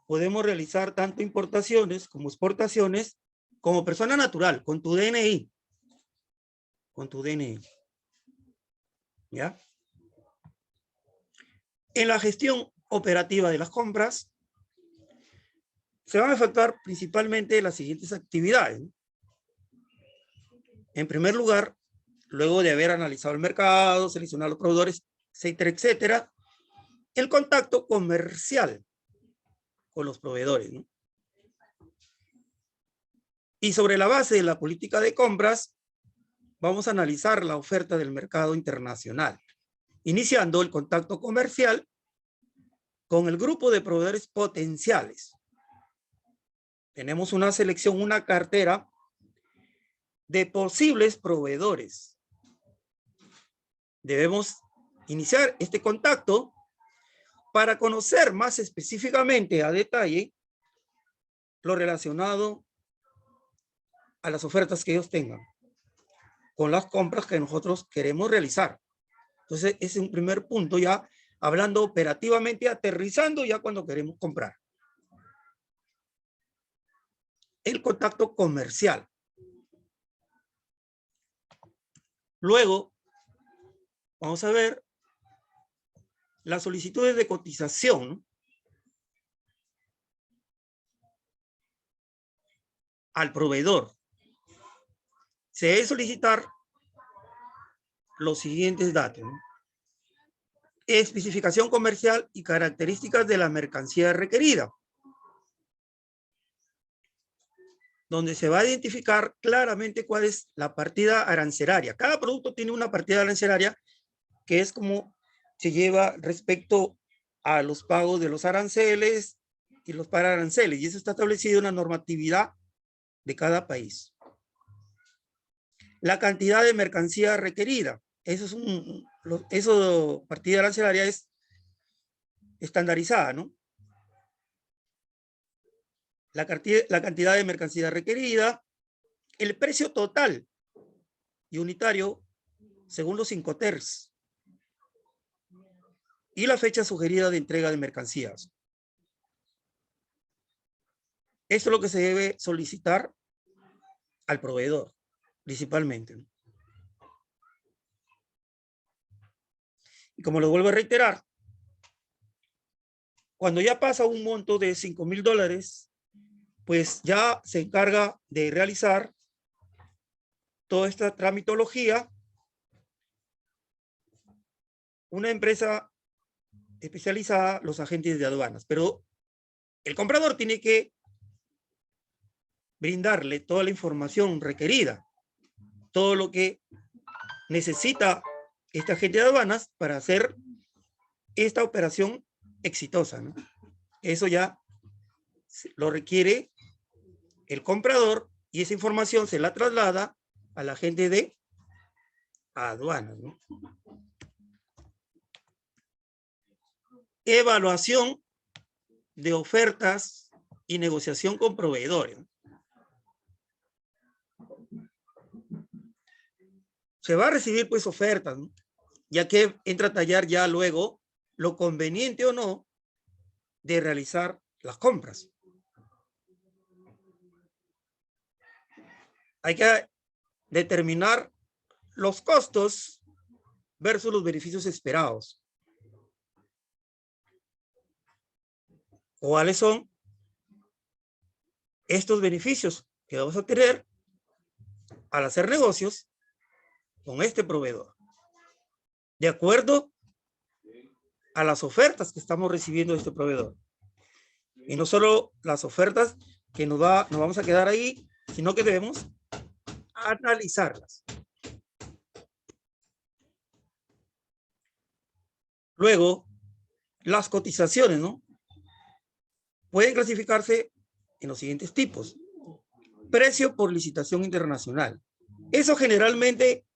podemos realizar tanto importaciones como exportaciones como persona natural, con tu DNI. Con tu DNI. ¿Ya? En la gestión operativa de las compras, se van a efectuar principalmente las siguientes actividades. En primer lugar, luego de haber analizado el mercado, seleccionar los proveedores, etcétera, etcétera, el contacto comercial con los proveedores, ¿no? Y sobre la base de la política de compras, vamos a analizar la oferta del mercado internacional, iniciando el contacto comercial con el grupo de proveedores potenciales. Tenemos una selección, una cartera de posibles proveedores. Debemos iniciar este contacto para conocer más específicamente a detalle lo relacionado a las ofertas que ellos tengan con las compras que nosotros queremos realizar. Entonces, ese es un primer punto ya hablando operativamente, aterrizando ya cuando queremos comprar. El contacto comercial. Luego, vamos a ver las solicitudes de cotización al proveedor. Se debe solicitar los siguientes datos, ¿no? Especificación comercial y características de la mercancía requerida, donde se va a identificar claramente cuál es la partida arancelaria. Cada producto tiene una partida arancelaria que es como se lleva respecto a los pagos de los aranceles y los pararanceles, y eso está establecido en la normatividad de cada país. La cantidad de mercancía requerida, eso partida arancelaria es estandarizada, ¿no? La cantidad de mercancía requerida, el precio total y unitario según los Incoterms y la fecha sugerida de entrega de mercancías. Esto es lo que se debe solicitar al proveedor, principalmente, ¿no? Y como lo vuelvo a reiterar, cuando ya pasa un monto de $5,000, pues ya se encarga de realizar toda esta tramitología una empresa especializada, los agentes de aduanas. Pero el comprador tiene que brindarle toda la información requerida, todo lo que necesita este agente de aduanas para hacer esta operación exitosa, ¿no? Eso ya lo requiere el comprador y esa información se la traslada al agente de aduanas, ¿no? Evaluación de ofertas y negociación con proveedores. Se va a recibir pues ofertas, ¿no? Ya que entra a tallar ya luego lo conveniente o no de realizar las compras. Hay que determinar los costos versus los beneficios esperados. ¿Cuáles son estos beneficios que vamos a tener al hacer negocios con este proveedor? De acuerdo a las ofertas que estamos recibiendo de este proveedor. Y no solo las ofertas que nos vamos a quedar ahí, sino que debemos analizarlas. Luego, las cotizaciones, ¿no? Pueden clasificarse en los siguientes tipos. Precio por licitación internacional. Eso generalmente,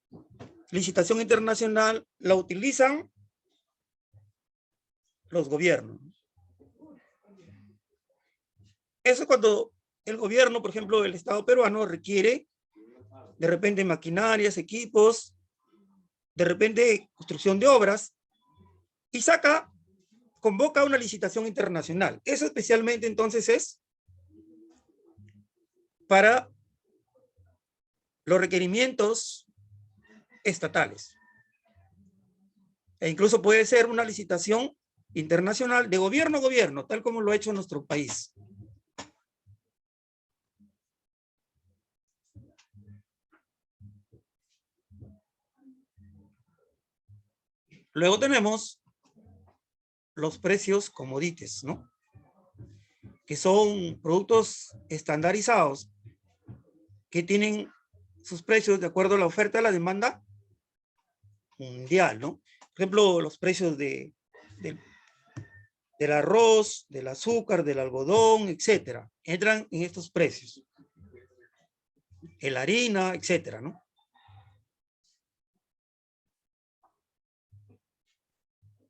licitación internacional, la utilizan los gobiernos. Eso cuando el gobierno, por ejemplo, el Estado peruano requiere de repente maquinarias, equipos, de repente construcción de obras, y convoca una licitación internacional. Eso especialmente entonces es para los requerimientos estatales. E incluso puede ser una licitación internacional de gobierno a gobierno, tal como lo ha hecho nuestro país. Luego tenemos los precios commodities, ¿no? Que son productos estandarizados que tienen sus precios de acuerdo a la oferta y la demanda mundial, ¿no? Por ejemplo, los precios del arroz, del azúcar, del algodón, etcétera, entran en estos precios. La harina, etcétera, ¿no?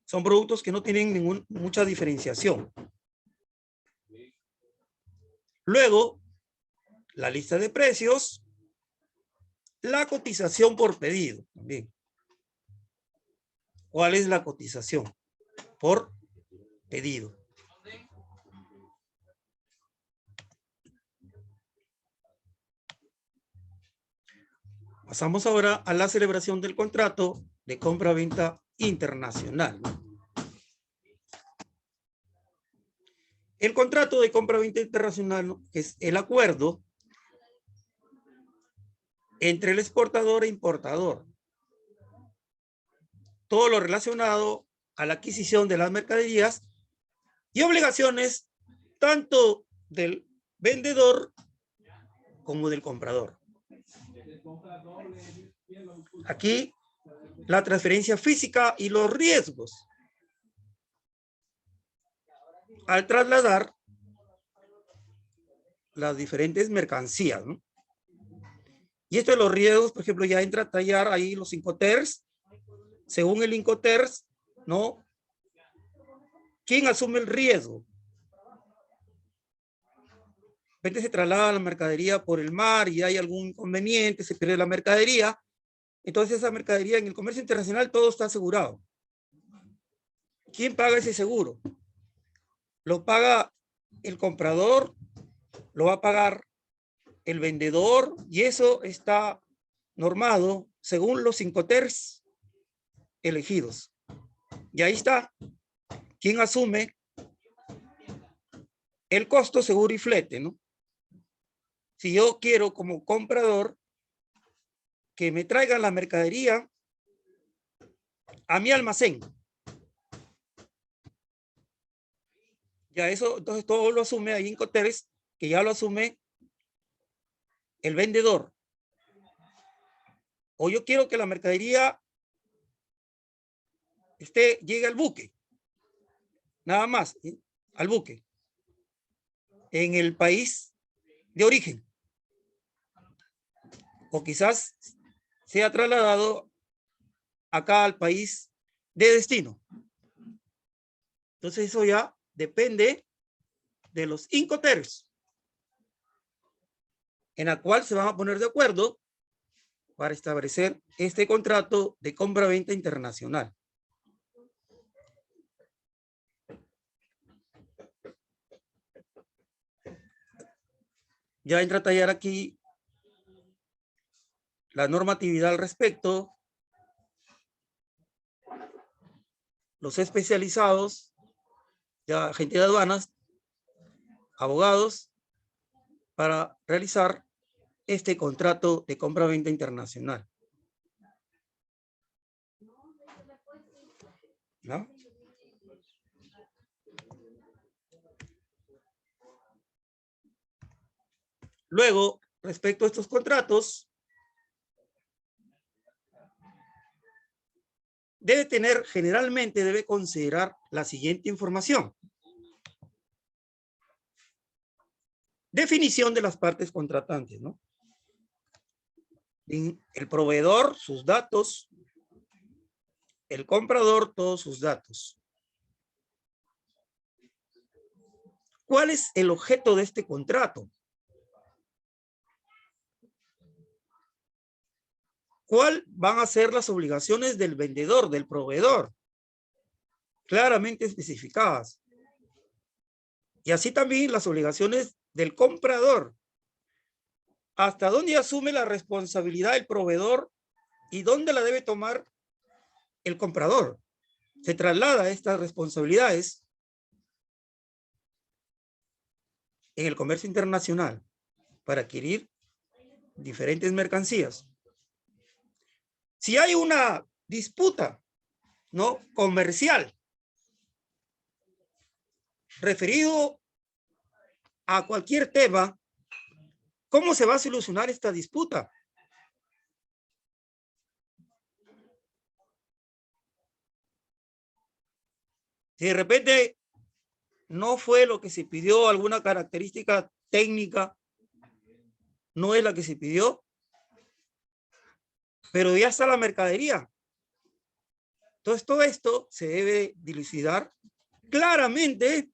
Son productos que no tienen mucha diferenciación. Luego, la lista de precios, la cotización por pedido también. ¿Cuál es la cotización por pedido? Pasamos ahora a la celebración del contrato de compra-venta internacional. El contrato de compra-venta internacional es el acuerdo entre el exportador e importador. Todo lo relacionado a la adquisición de las mercaderías y obligaciones tanto del vendedor como del comprador. Aquí la transferencia física y los riesgos al trasladar las diferentes mercancías, ¿no? Y esto de los riesgos, por ejemplo, ya entra a tallar ahí los Incoterms. Según el Incoterms, ¿no? ¿Quién asume el riesgo? De repente se traslada la mercadería por el mar y hay algún inconveniente, se pierde la mercadería. Entonces esa mercadería en el comercio internacional todo está asegurado. ¿Quién paga ese seguro? ¿Lo paga el comprador? ¿Lo va a pagar el vendedor? Y eso está normado según los Incoterms elegidos. Y ahí está. ¿Quién asume el costo, seguro y flete, ¿no? Si yo quiero como comprador que me traigan la mercadería a mi almacén, ya eso, entonces todo lo asume ahí en Incoterms, que ya lo asume el vendedor. O yo quiero que la mercadería llegue al buque, nada más, ¿sí? Al buque, en el país de origen. O quizás sea trasladado acá al país de destino. Entonces eso ya depende de los Incoterms, en la cual se van a poner de acuerdo para establecer este contrato de compra-venta internacional. Ya entra a tallar aquí la normatividad al respecto, los especializados, ya gente de aduanas, abogados, para realizar este contrato de compra-venta internacional. ¿No? Luego, respecto a estos contratos, generalmente debe considerar la siguiente información. Definición de las partes contratantes, ¿no? El proveedor, sus datos. El comprador, todos sus datos. ¿Cuál es el objeto de este contrato? ¿Cuál van a ser las obligaciones del vendedor, del proveedor? Claramente especificadas. Y así también las obligaciones del comprador. ¿Hasta dónde asume la responsabilidad del proveedor y dónde la debe tomar el comprador? Se traslada estas responsabilidades en el comercio internacional para adquirir diferentes mercancías. Si hay una disputa, ¿no?, comercial referido a cualquier tema, ¿cómo se va a solucionar esta disputa? Si de repente no fue lo que se pidió, alguna característica técnica no es la que se pidió, pero ya está la mercadería. Entonces, todo esto se debe dilucidar claramente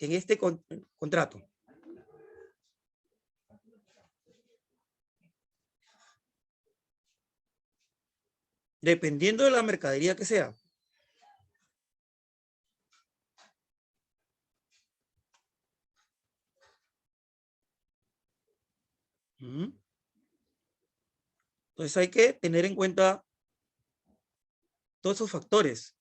en este contrato. Dependiendo de la mercadería que sea. Entonces hay que tener en cuenta todos esos factores.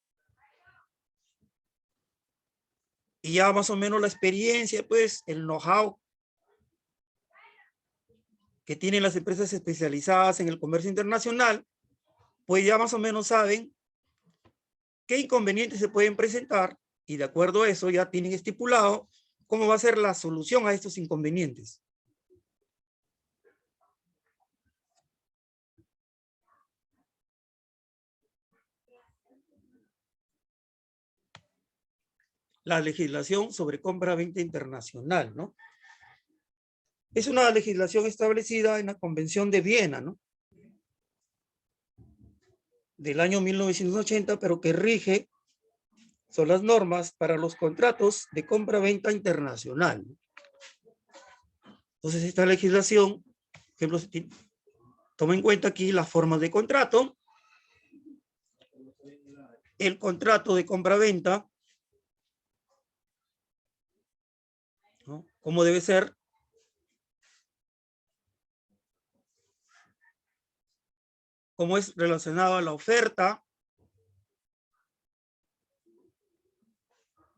Y ya más o menos la experiencia, pues, el know-how que tienen las empresas especializadas en el comercio internacional, pues ya más o menos saben qué inconvenientes se pueden presentar y de acuerdo a eso ya tienen estipulado cómo va a ser la solución a estos inconvenientes. La legislación sobre compra-venta internacional, ¿no? Es una legislación establecida en la Convención de Viena, ¿no? Del año 1980, pero que rige, son las normas para los contratos de compra-venta internacional. Entonces, esta legislación, por ejemplo, toma en cuenta aquí las formas de contrato, el contrato de compra-venta, ¿no? Cómo debe ser, cómo es relacionado a la oferta,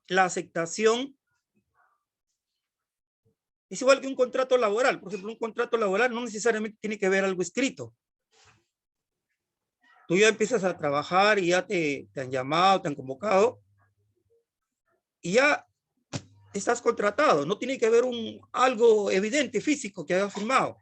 la aceptación. Es igual que un contrato laboral. Por ejemplo, un contrato laboral no necesariamente tiene que ver algo escrito. Tú ya empiezas a trabajar y ya te han llamado, te han convocado y ya estás contratado. No tiene que haber algo evidente, físico, que haya firmado.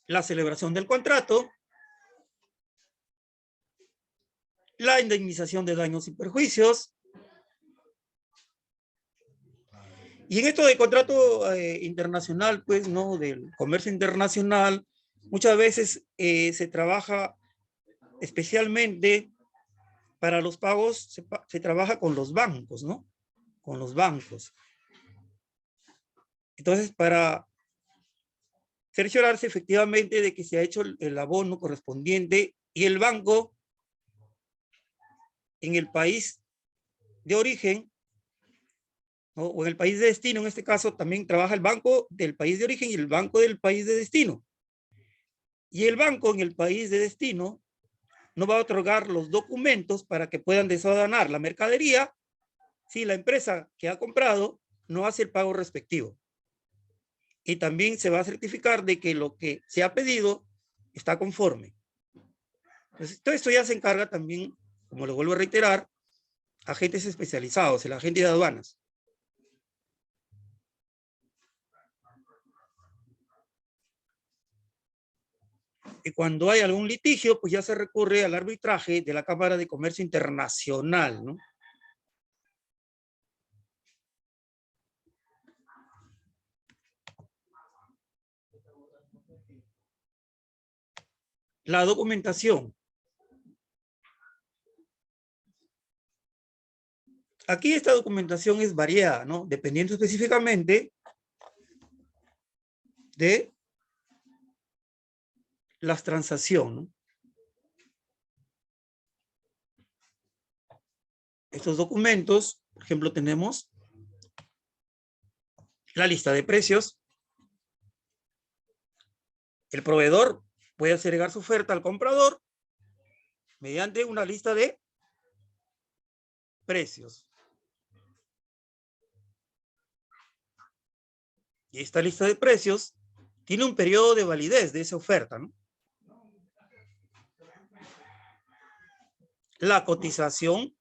La celebración del contrato, la indemnización de daños y perjuicios. Y en esto de contrato internacional, pues, ¿no? Del comercio internacional, muchas veces se trabaja especialmente para los pagos, se trabaja con los bancos, ¿no? Con los bancos. Entonces, para cerciorarse efectivamente de que se ha hecho el abono correspondiente y el banco en el país de origen, ¿no? O en el país de destino, en este caso también trabaja el banco del país de origen y el banco del país de destino. Y el banco en el país de destino no va a otorgar los documentos para que puedan desaduanar la mercadería si la empresa que ha comprado no hace el pago respectivo. Y también se va a certificar de que lo que se ha pedido está conforme. Entonces, todo esto ya se encarga también, como lo vuelvo a reiterar, agentes especializados, el agente de aduanas. Y cuando hay algún litigio, pues ya se recurre al arbitraje de la Cámara de Comercio Internacional, ¿no? La documentación. Aquí esta documentación es variada, ¿no? Dependiendo específicamente de las transacciones, ¿no? Estos documentos, por ejemplo, tenemos la lista de precios. El proveedor puede hacer llegar su oferta al comprador mediante una lista de precios. Y esta lista de precios tiene un periodo de validez de esa oferta, ¿no? La cotización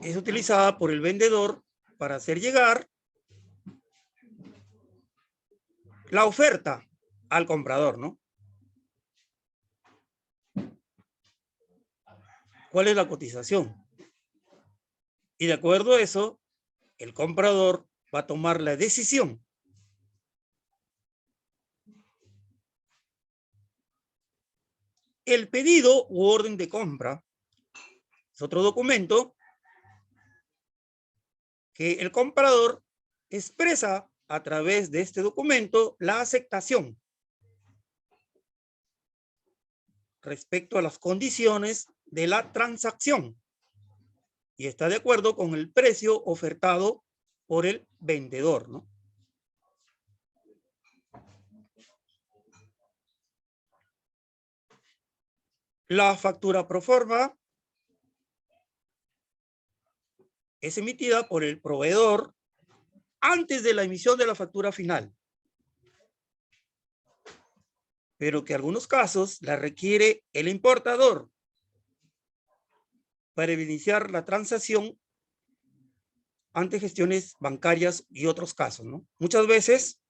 es utilizada por el vendedor para hacer llegar la oferta al comprador, ¿no? cuál es la cotización. Y de acuerdo a eso, el comprador va a tomar la decisión. El pedido u orden de compra es otro documento que el comprador expresa a través de este documento la aceptación respecto a las condiciones de la transacción y está de acuerdo con el precio ofertado por el vendedor, ¿no? La factura pro forma es emitida por el proveedor antes de la emisión de la factura final, pero que en algunos casos la requiere el importador para iniciar la transacción ante gestiones bancarias y otros casos, ¿no? Muchas veces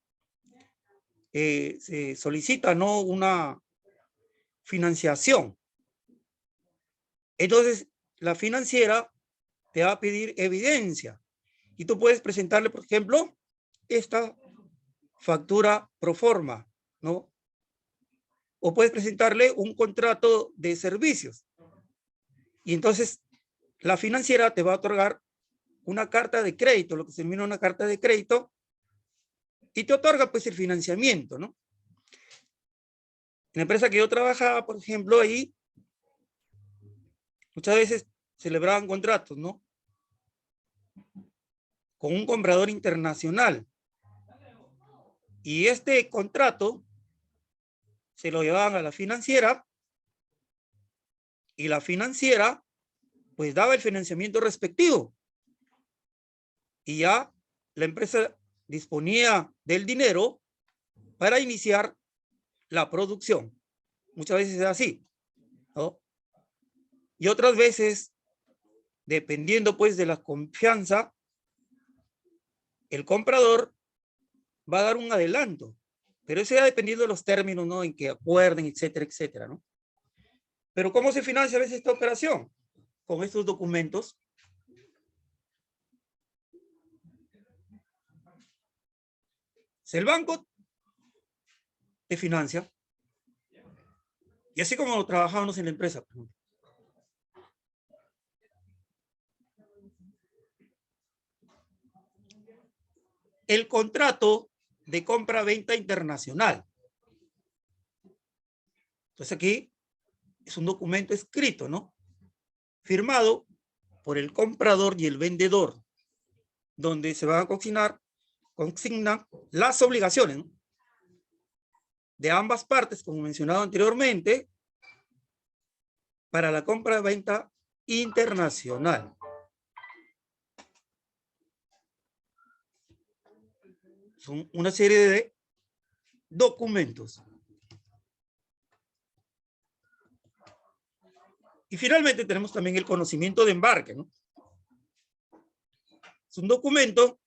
se solicita, ¿no?, una financiación. Entonces, la financiera te va a pedir evidencia y tú puedes presentarle, por ejemplo, esta factura pro forma, ¿no? O puedes presentarle un contrato de servicios. Y entonces, la financiera te va a otorgar una carta de crédito, lo que se denomina una carta de crédito, y te otorga pues el financiamiento, ¿no? En la empresa que yo trabajaba, por ejemplo, ahí muchas veces celebraban contratos, ¿no?, con un comprador internacional. Y este contrato se lo llevaban a la financiera y la financiera pues daba el financiamiento respectivo. Y ya la empresa disponía del dinero para iniciar la producción. Muchas veces es así, ¿no? Y otras veces, dependiendo pues de la confianza, el comprador va a dar un adelanto, pero eso ya dependiendo de los términos, ¿no?, en que acuerden, etcétera, etcétera, ¿no? Pero ¿cómo se financia a veces esta operación? Con estos documentos. Si el banco te financia, y así como trabajábamos en la empresa, por ejemplo, el contrato de compra-venta internacional. Entonces aquí es un documento escrito, ¿no?, firmado por el comprador y el vendedor, donde se van a consignan las obligaciones, ¿no?, de ambas partes, como mencionado anteriormente, para la compra-venta internacional. Son una serie de documentos. Y finalmente tenemos también el conocimiento de embarque, ¿no? Es un documento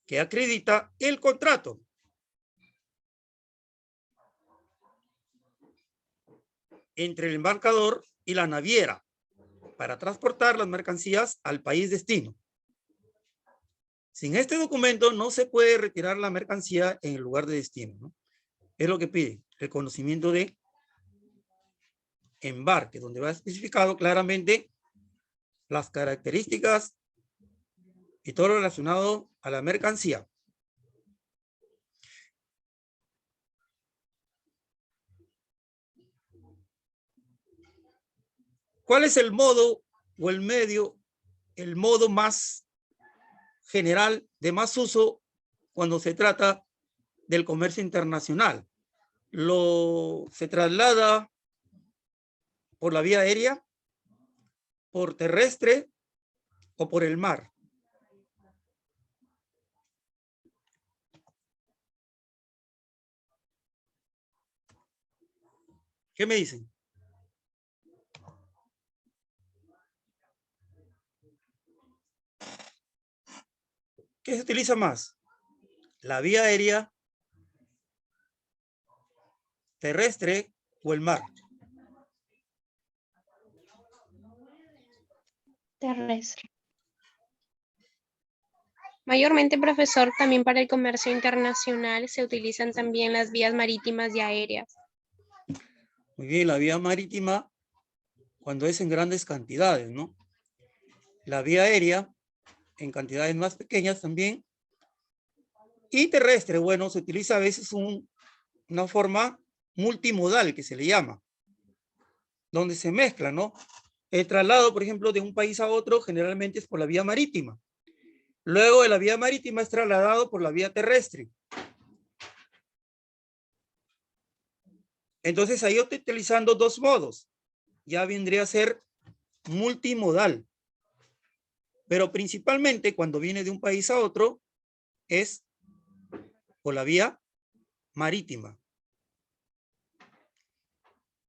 que acredita el contrato. Entre el embarcador y la naviera para transportar las mercancías al país destino. Sin este documento no se puede retirar la mercancía en el lugar de destino, ¿no? Es lo que pide, el conocimiento de embarque, donde va especificado claramente las características y todo lo relacionado a la mercancía. ¿Cuál es el modo o el medio, el modo más general de más uso cuando se trata del comercio internacional? Se traslada por la vía aérea, por terrestre o por el mar. ¿Qué me dicen? ¿Qué se utiliza más? ¿La vía aérea, terrestre o el mar? Terrestre. Mayormente, profesor, también para el comercio internacional se utilizan también las vías marítimas y aéreas. Muy bien, la vía marítima cuando es en grandes cantidades, ¿no? La vía aérea en cantidades más pequeñas también. Y terrestre, bueno, se utiliza a veces una forma multimodal que se le llama, donde se mezcla, ¿no? El traslado, por ejemplo, de un país a otro generalmente es por la vía marítima. Luego de la vía marítima es trasladado por la vía terrestre. Entonces ahí yo estoy utilizando dos modos. Ya vendría a ser multimodal. Pero principalmente cuando viene de un país a otro es por la vía marítima.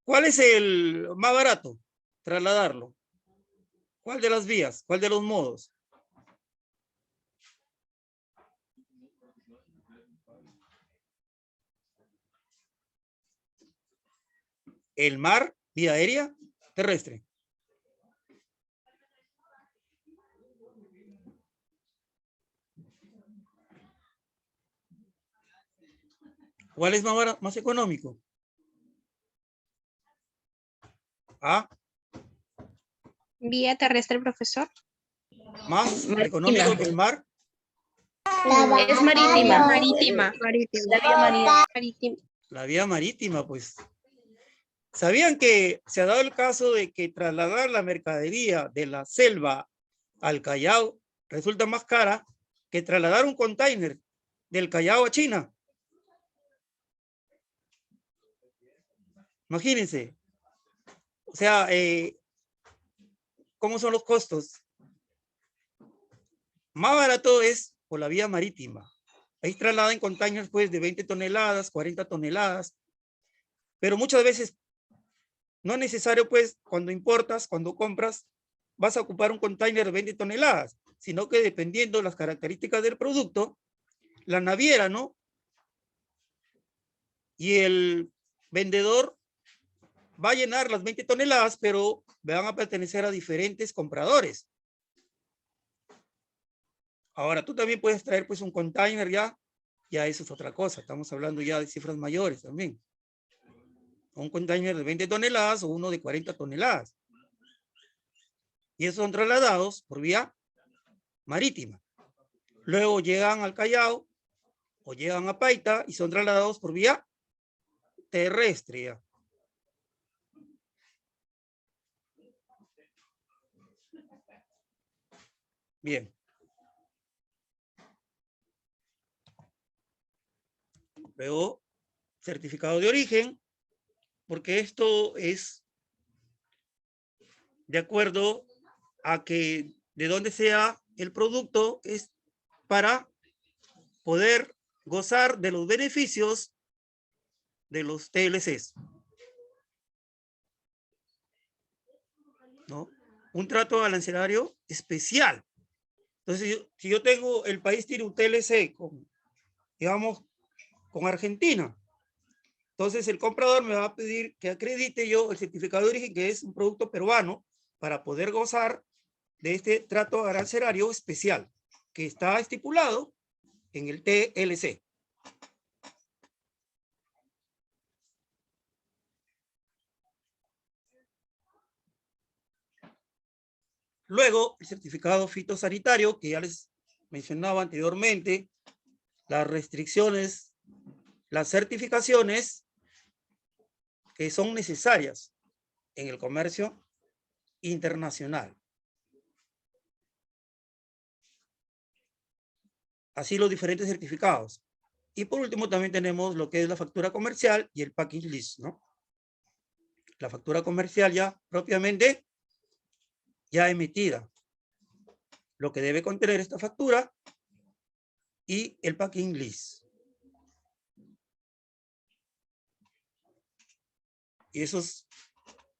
¿Cuál es el más barato? Trasladarlo. ¿Cuál de las vías? ¿Cuál de los modos? El mar, vía aérea, terrestre. ¿Cuál es más barato, más económico? ¿Ah? Vía terrestre, profesor. ¿Más Marítima. económico que el mar? Es marítima. Marítima. La vía marítima. Marítima. La vía marítima, pues. ¿Sabían que se ha dado el caso de que trasladar la mercadería de la selva al Callao resulta más cara que trasladar un container del Callao a China? Imagínense. O sea, ¿cómo son los costos? Más barato es por la vía marítima. Ahí trasladan containers pues de 20 toneladas, 40 toneladas. Pero muchas veces no es necesario pues cuando importas, cuando compras, vas a ocupar un container de 20 toneladas, sino que dependiendo de las características del producto, la naviera, ¿no? Y el vendedor va a llenar las 20 toneladas, pero van a pertenecer a diferentes compradores. Ahora, tú también puedes traer pues un container ya eso es otra cosa. Estamos hablando ya de cifras mayores también. Un container de 20 toneladas o uno de 40 toneladas. Y esos son trasladados por vía marítima. Luego llegan al Callao o llegan a Paita y son trasladados por vía terrestre. Ya. Bien. Luego, certificado de origen, porque esto es de acuerdo a que de donde sea el producto es para poder gozar de los beneficios de los TLCs. ¿No? Un trato arancelario especial. Entonces, si yo tengo, el país tiene un TLC con, digamos, con Argentina, entonces el comprador me va a pedir que acredite yo el certificado de origen, que es un producto peruano, para poder gozar de este trato arancelario especial que está estipulado en el TLC. Luego, el certificado fitosanitario, que ya les mencionaba anteriormente, las restricciones, las certificaciones que son necesarias en el comercio internacional. Así los diferentes certificados. Y por último también tenemos lo que es la factura comercial y el packing list, ¿no? La factura comercial ya propiamente ya emitida. Lo que debe contener esta factura y el packing list. Y esos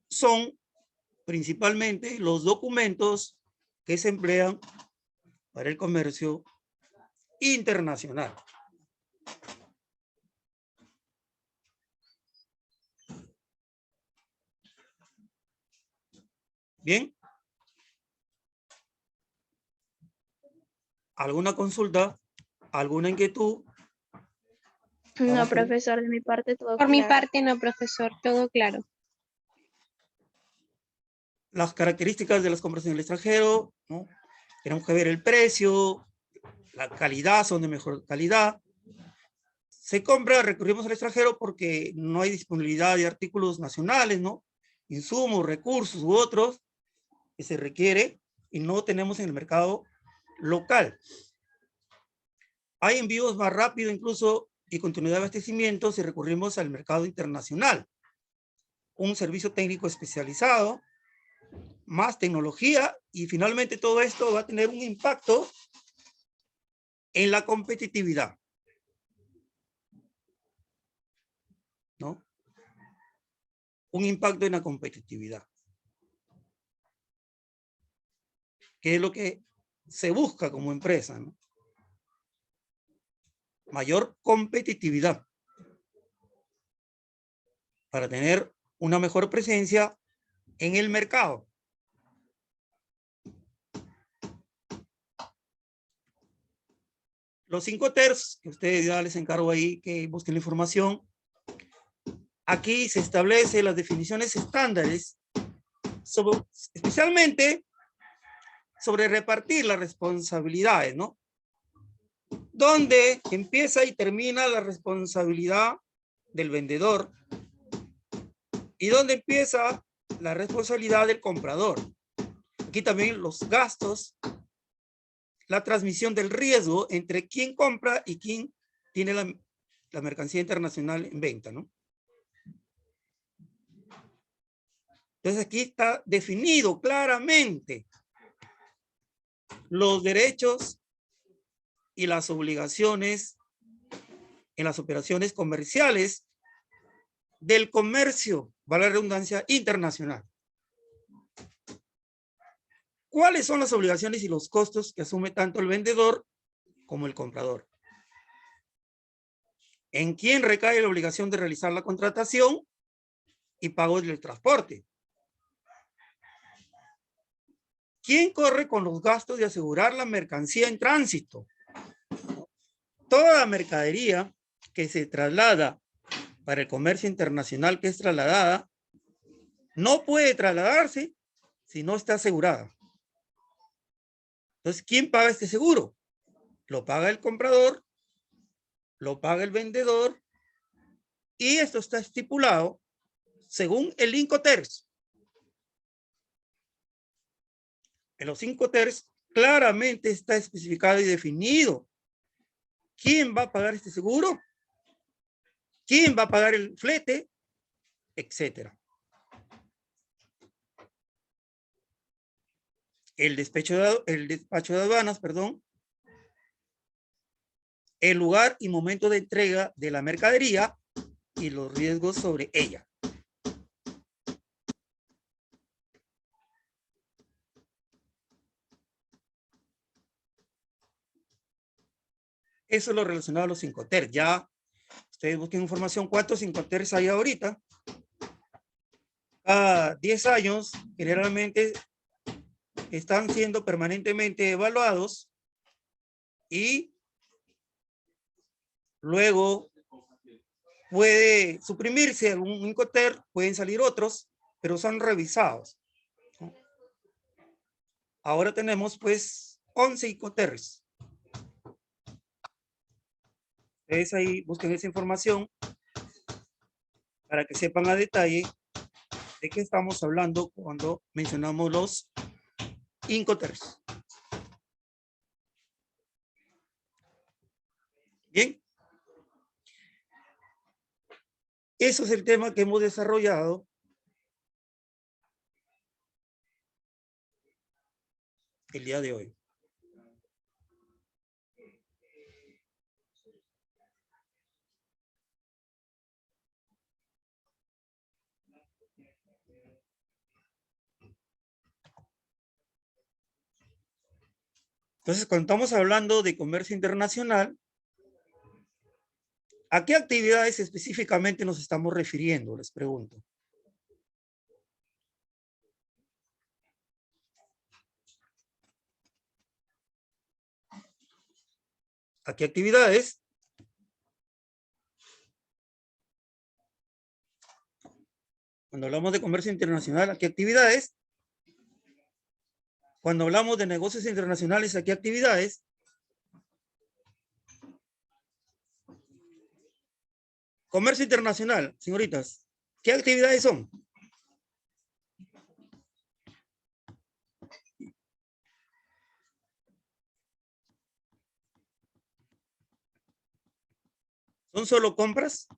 son principalmente los documentos que se emplean para el comercio internacional. Bien. ¿Alguna consulta? ¿Alguna inquietud? No, Vamos a ver. profesor, de mi parte todo Por mi claro. parte no, profesor, todo claro. Las características de las compras en el extranjero, ¿no? Tenemos que ver el precio, la calidad, son de mejor calidad. Se compra, recurrimos al extranjero porque no hay disponibilidad de artículos nacionales, ¿no? Insumos, recursos u otros que se requiere y no tenemos en el mercado local. Hay envíos más rápidos incluso y continuidad de abastecimiento si recurrimos al mercado internacional. Un servicio técnico especializado, más tecnología y finalmente todo esto va a tener un impacto en la competitividad, ¿no? Un impacto en la competitividad. ¿Qué es lo que se busca como empresa, ¿no? Mayor competitividad para tener una mejor presencia en el mercado. Los 5 TERS, que ustedes ya les encargo ahí que busquen la información. Aquí se establece las definiciones estándares, especialmente sobre repartir las responsabilidades, ¿no? Donde empieza y termina la responsabilidad del vendedor y donde empieza la responsabilidad del comprador. Aquí también los gastos, la transmisión del riesgo entre quién compra y quién tiene la mercancía internacional en venta, ¿no? Entonces aquí está definido claramente los derechos y las obligaciones en las operaciones comerciales del comercio, vale la redundancia, internacional. ¿Cuáles son las obligaciones y los costos que asume tanto el vendedor como el comprador? ¿En quién recae la obligación de realizar la contratación y pago del transporte? ¿Quién corre con los gastos de asegurar la mercancía en tránsito? Toda mercadería que se traslada para el comercio internacional que es trasladada, no puede trasladarse si no está asegurada. Entonces, ¿quién paga este seguro? Lo paga el comprador, lo paga el vendedor, y esto está estipulado según el Incoterms. En los Incoterms claramente está especificado y definido quién va a pagar este seguro, quién va a pagar el flete, etcétera. El despacho de aduanas, perdón, el lugar y momento de entrega de la mercadería y los riesgos sobre ella. Eso es lo relacionado a los Incoterms. Ya ustedes busquen información cuántos Incoterms hay ahorita. Cada 10 años, generalmente están siendo permanentemente evaluados y luego puede suprimirse algún Incoterm, pueden salir otros, pero son revisados. Ahora tenemos pues 11 Incoterms. Ustedes ahí busquen esa información para que sepan a detalle de qué estamos hablando cuando mencionamos los Incoterms. Bien. Eso es el tema que hemos desarrollado el día de hoy. Entonces, cuando estamos hablando de comercio internacional, ¿a qué actividades específicamente nos estamos refiriendo? Les pregunto. ¿A qué actividades? Cuando hablamos de comercio internacional, ¿a qué actividades? Cuando hablamos de negocios internacionales, ¿a qué actividades? Comercio internacional, señoritas, ¿qué actividades son? ¿Son solo compras?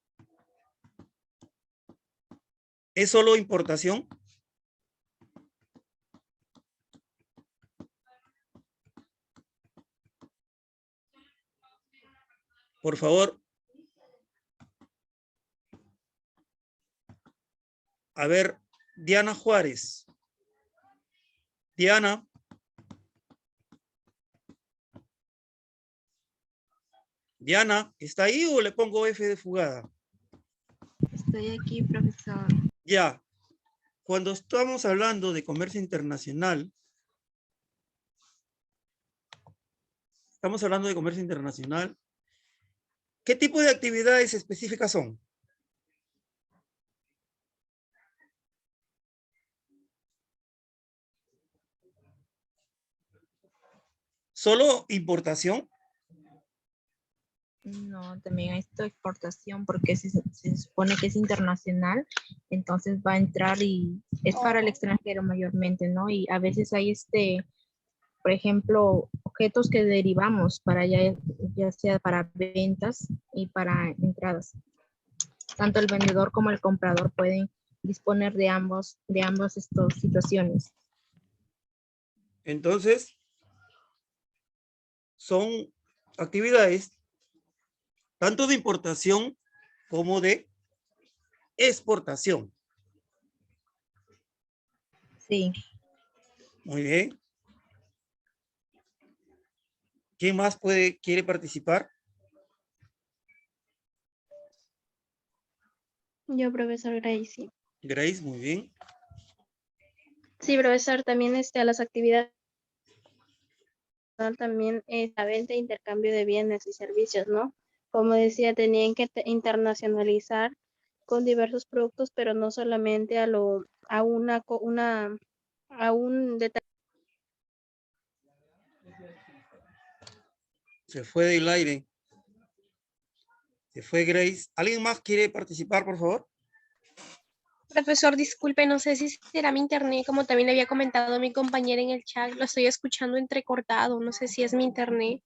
¿Es solo importación? Por favor. A ver, Diana Juárez. Diana. Diana, ¿está ahí o le pongo F de fugada? Estoy aquí, profesor. Ya. Cuando estamos hablando de comercio internacional, ¿qué tipo de actividades específicas son? ¿Solo importación? No, también hay esta exportación porque se supone que es internacional, entonces va a entrar y es para el extranjero mayormente, ¿no? Y a veces hay por ejemplo, objetos que derivamos para ya sea para ventas y para entradas. Tanto el vendedor como el comprador pueden disponer de ambas estas situaciones. Entonces, son actividades tanto de importación como de exportación. Sí. Muy bien. ¿Quién más quiere participar? Yo, profesor Gracie. Grace, muy bien. Sí, profesor, también a las actividades también la venta e intercambio de bienes y servicios, ¿no? Como decía, tenían que internacionalizar con diversos productos, pero no solamente a un detalle. Se fue del aire. Se fue Grace. ¿Alguien más quiere participar, por favor? Profesor, disculpe, no sé si será mi internet, como también le había comentado a mi compañera en el chat, lo estoy escuchando entrecortado, no sé si es mi internet.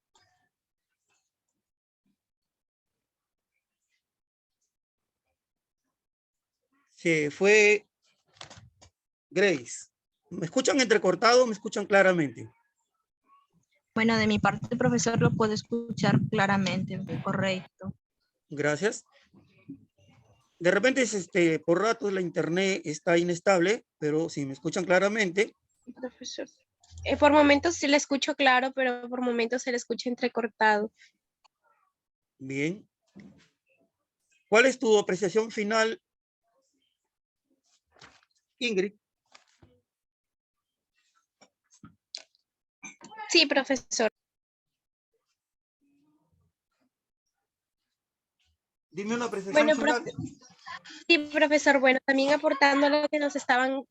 Se fue Grace. ¿Me escuchan entrecortado o me escuchan claramente? Bueno, de mi parte, profesor, lo puedo escuchar claramente, correcto. Gracias. De repente por ratos la internet está inestable, pero si me escuchan claramente. Profesor. Por momentos sí le escucho claro, pero por momentos se le escucha entrecortado. Bien. ¿Cuál es tu apreciación final, Ingrid? Sí, profesor. Dime una apreciación Bueno, final. sí, profesor, bueno, también aportando lo que nos estaban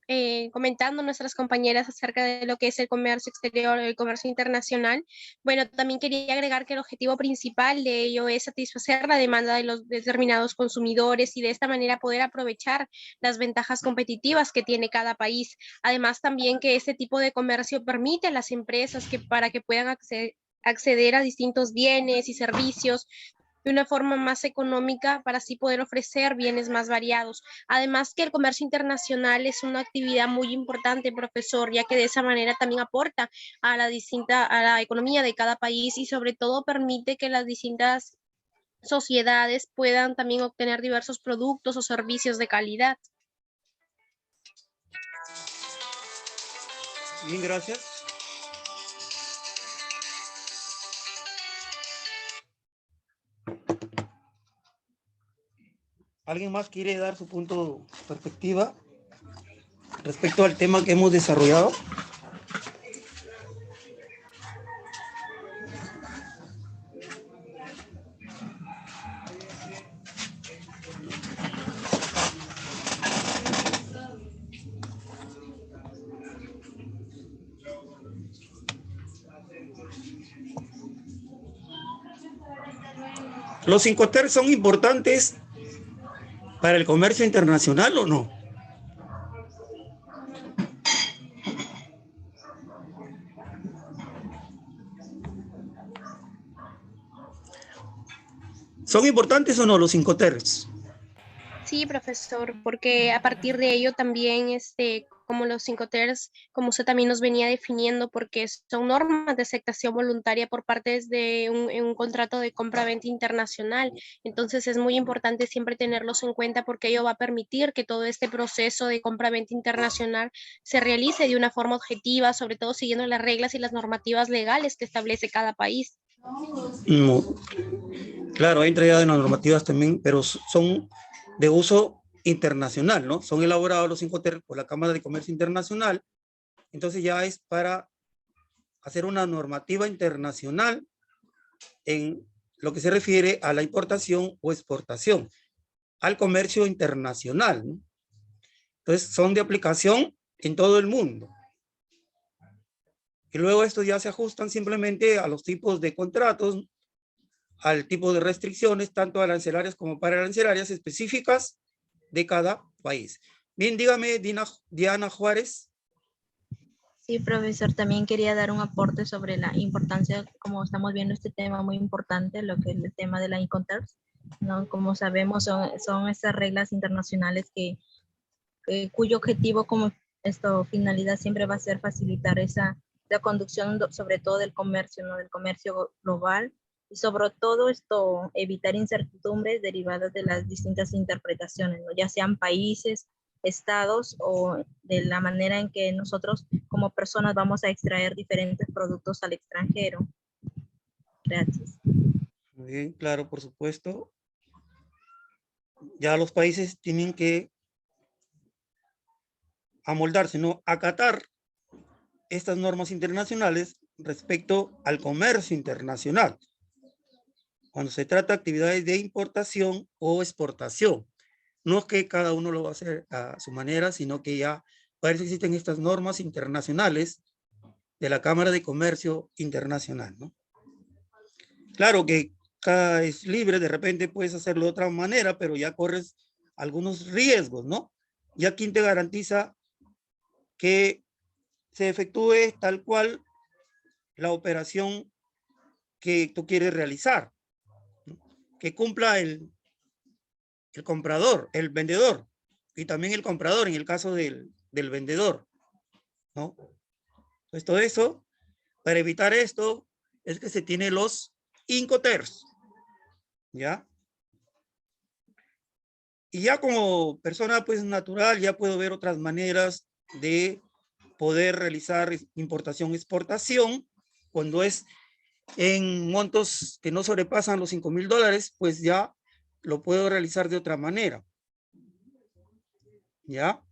comentando nuestras compañeras acerca de lo que es el comercio exterior, el comercio internacional. Bueno, también quería agregar que el objetivo principal de ello es satisfacer la demanda de los determinados consumidores y de esta manera poder aprovechar las ventajas competitivas que tiene cada país. Además, también que este tipo de comercio permite a las empresas para que puedan acceder a distintos bienes y servicios de una forma más económica para así poder ofrecer bienes más variados. Además que el comercio internacional es una actividad muy importante, profesor, ya que de esa manera también aporta a la economía de cada país y sobre todo permite que las distintas sociedades puedan también obtener diversos productos o servicios de calidad. Bien, gracias. ¿Alguien más quiere dar su punto de perspectiva respecto al tema que hemos desarrollado? ¿Los Incoterms son importantes para el comercio internacional o no? ¿Son importantes o no los Incoterms? Sí, profesor, porque a partir de ello también, como los 5 TERS, como usted también nos venía definiendo, porque son normas de aceptación voluntaria por parte de en un contrato de compra-venta internacional. Entonces es muy importante siempre tenerlos en cuenta porque ello va a permitir que todo este proceso de compra-venta internacional se realice de una forma objetiva, sobre todo siguiendo las reglas y las normativas legales que establece cada país. No. Claro, hay entrada de las normativas también, pero son de uso internacional, ¿no? Son elaborados los Incoterms por la Cámara de Comercio Internacional. Entonces ya es para hacer una normativa internacional en lo que se refiere a la importación o exportación, al comercio internacional, ¿no? Entonces son de aplicación en todo el mundo. Y luego estos ya se ajustan simplemente a los tipos de contratos, al tipo de restricciones, tanto arancelarias como pararancelarias específicas de cada país. Bien, dígame, Diana Juárez. Sí, profesor, también quería dar un aporte sobre la importancia, como estamos viendo este tema muy importante, lo que es el tema de la Incoterms, ¿no? Como sabemos, son esas reglas internacionales cuyo objetivo como finalidad siempre va a ser facilitar la conducción, sobre todo del comercio, ¿no? Del comercio global, y sobre todo evitar incertidumbres derivadas de las distintas interpretaciones, ¿no? Ya sean países, estados o de la manera en que nosotros como personas vamos a extraer diferentes productos al extranjero. Gracias. Muy bien, claro, por supuesto. Ya los países tienen que amoldarse, ¿no? Acatar estas normas internacionales respecto al comercio internacional, cuando se trata de actividades de importación o exportación. No es que cada uno lo va a hacer a su manera, sino que ya para eso existen estas normas internacionales de la Cámara de Comercio Internacional, ¿no? Claro que cada es libre, de repente puedes hacerlo de otra manera, pero ya corres algunos riesgos, ¿no? Ya quien te garantiza que se efectúe tal cual la operación que tú quieres realizar, ¿no? Que cumpla el comprador, el vendedor, y también el comprador en el caso del vendedor, ¿no? Entonces todo eso, para evitar esto, es que se tiene los Incoterms, ¿ya? Y ya como persona pues natural ya puedo ver otras maneras de poder realizar importación, exportación, cuando es en montos que no sobrepasan los $5,000, pues ya lo puedo realizar de otra manera, ¿ya?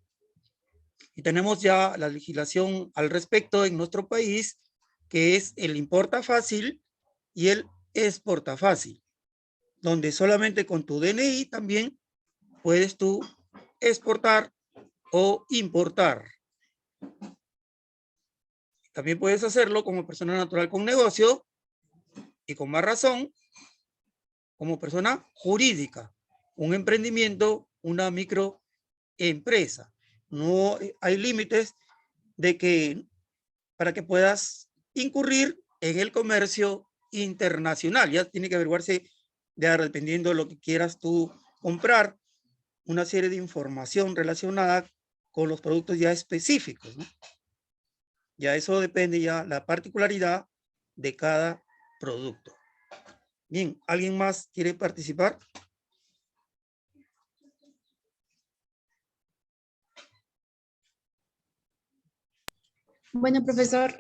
Y tenemos ya la legislación al respecto en nuestro país, que es el importa fácil y el exporta fácil, donde solamente con tu DNI también puedes tú exportar o importar. También puedes hacerlo como persona natural con negocio y con más razón como persona jurídica, un emprendimiento, una microempresa. No hay límites de que para que puedas incurrir en el comercio internacional. Ya tiene que averiguarse, ya dependiendo de lo que quieras tú comprar, una serie de información relacionada con los productos ya específicos, ¿no? Ya eso depende ya la particularidad de cada producto. Bien, ¿alguien más quiere participar? Bueno, profesor,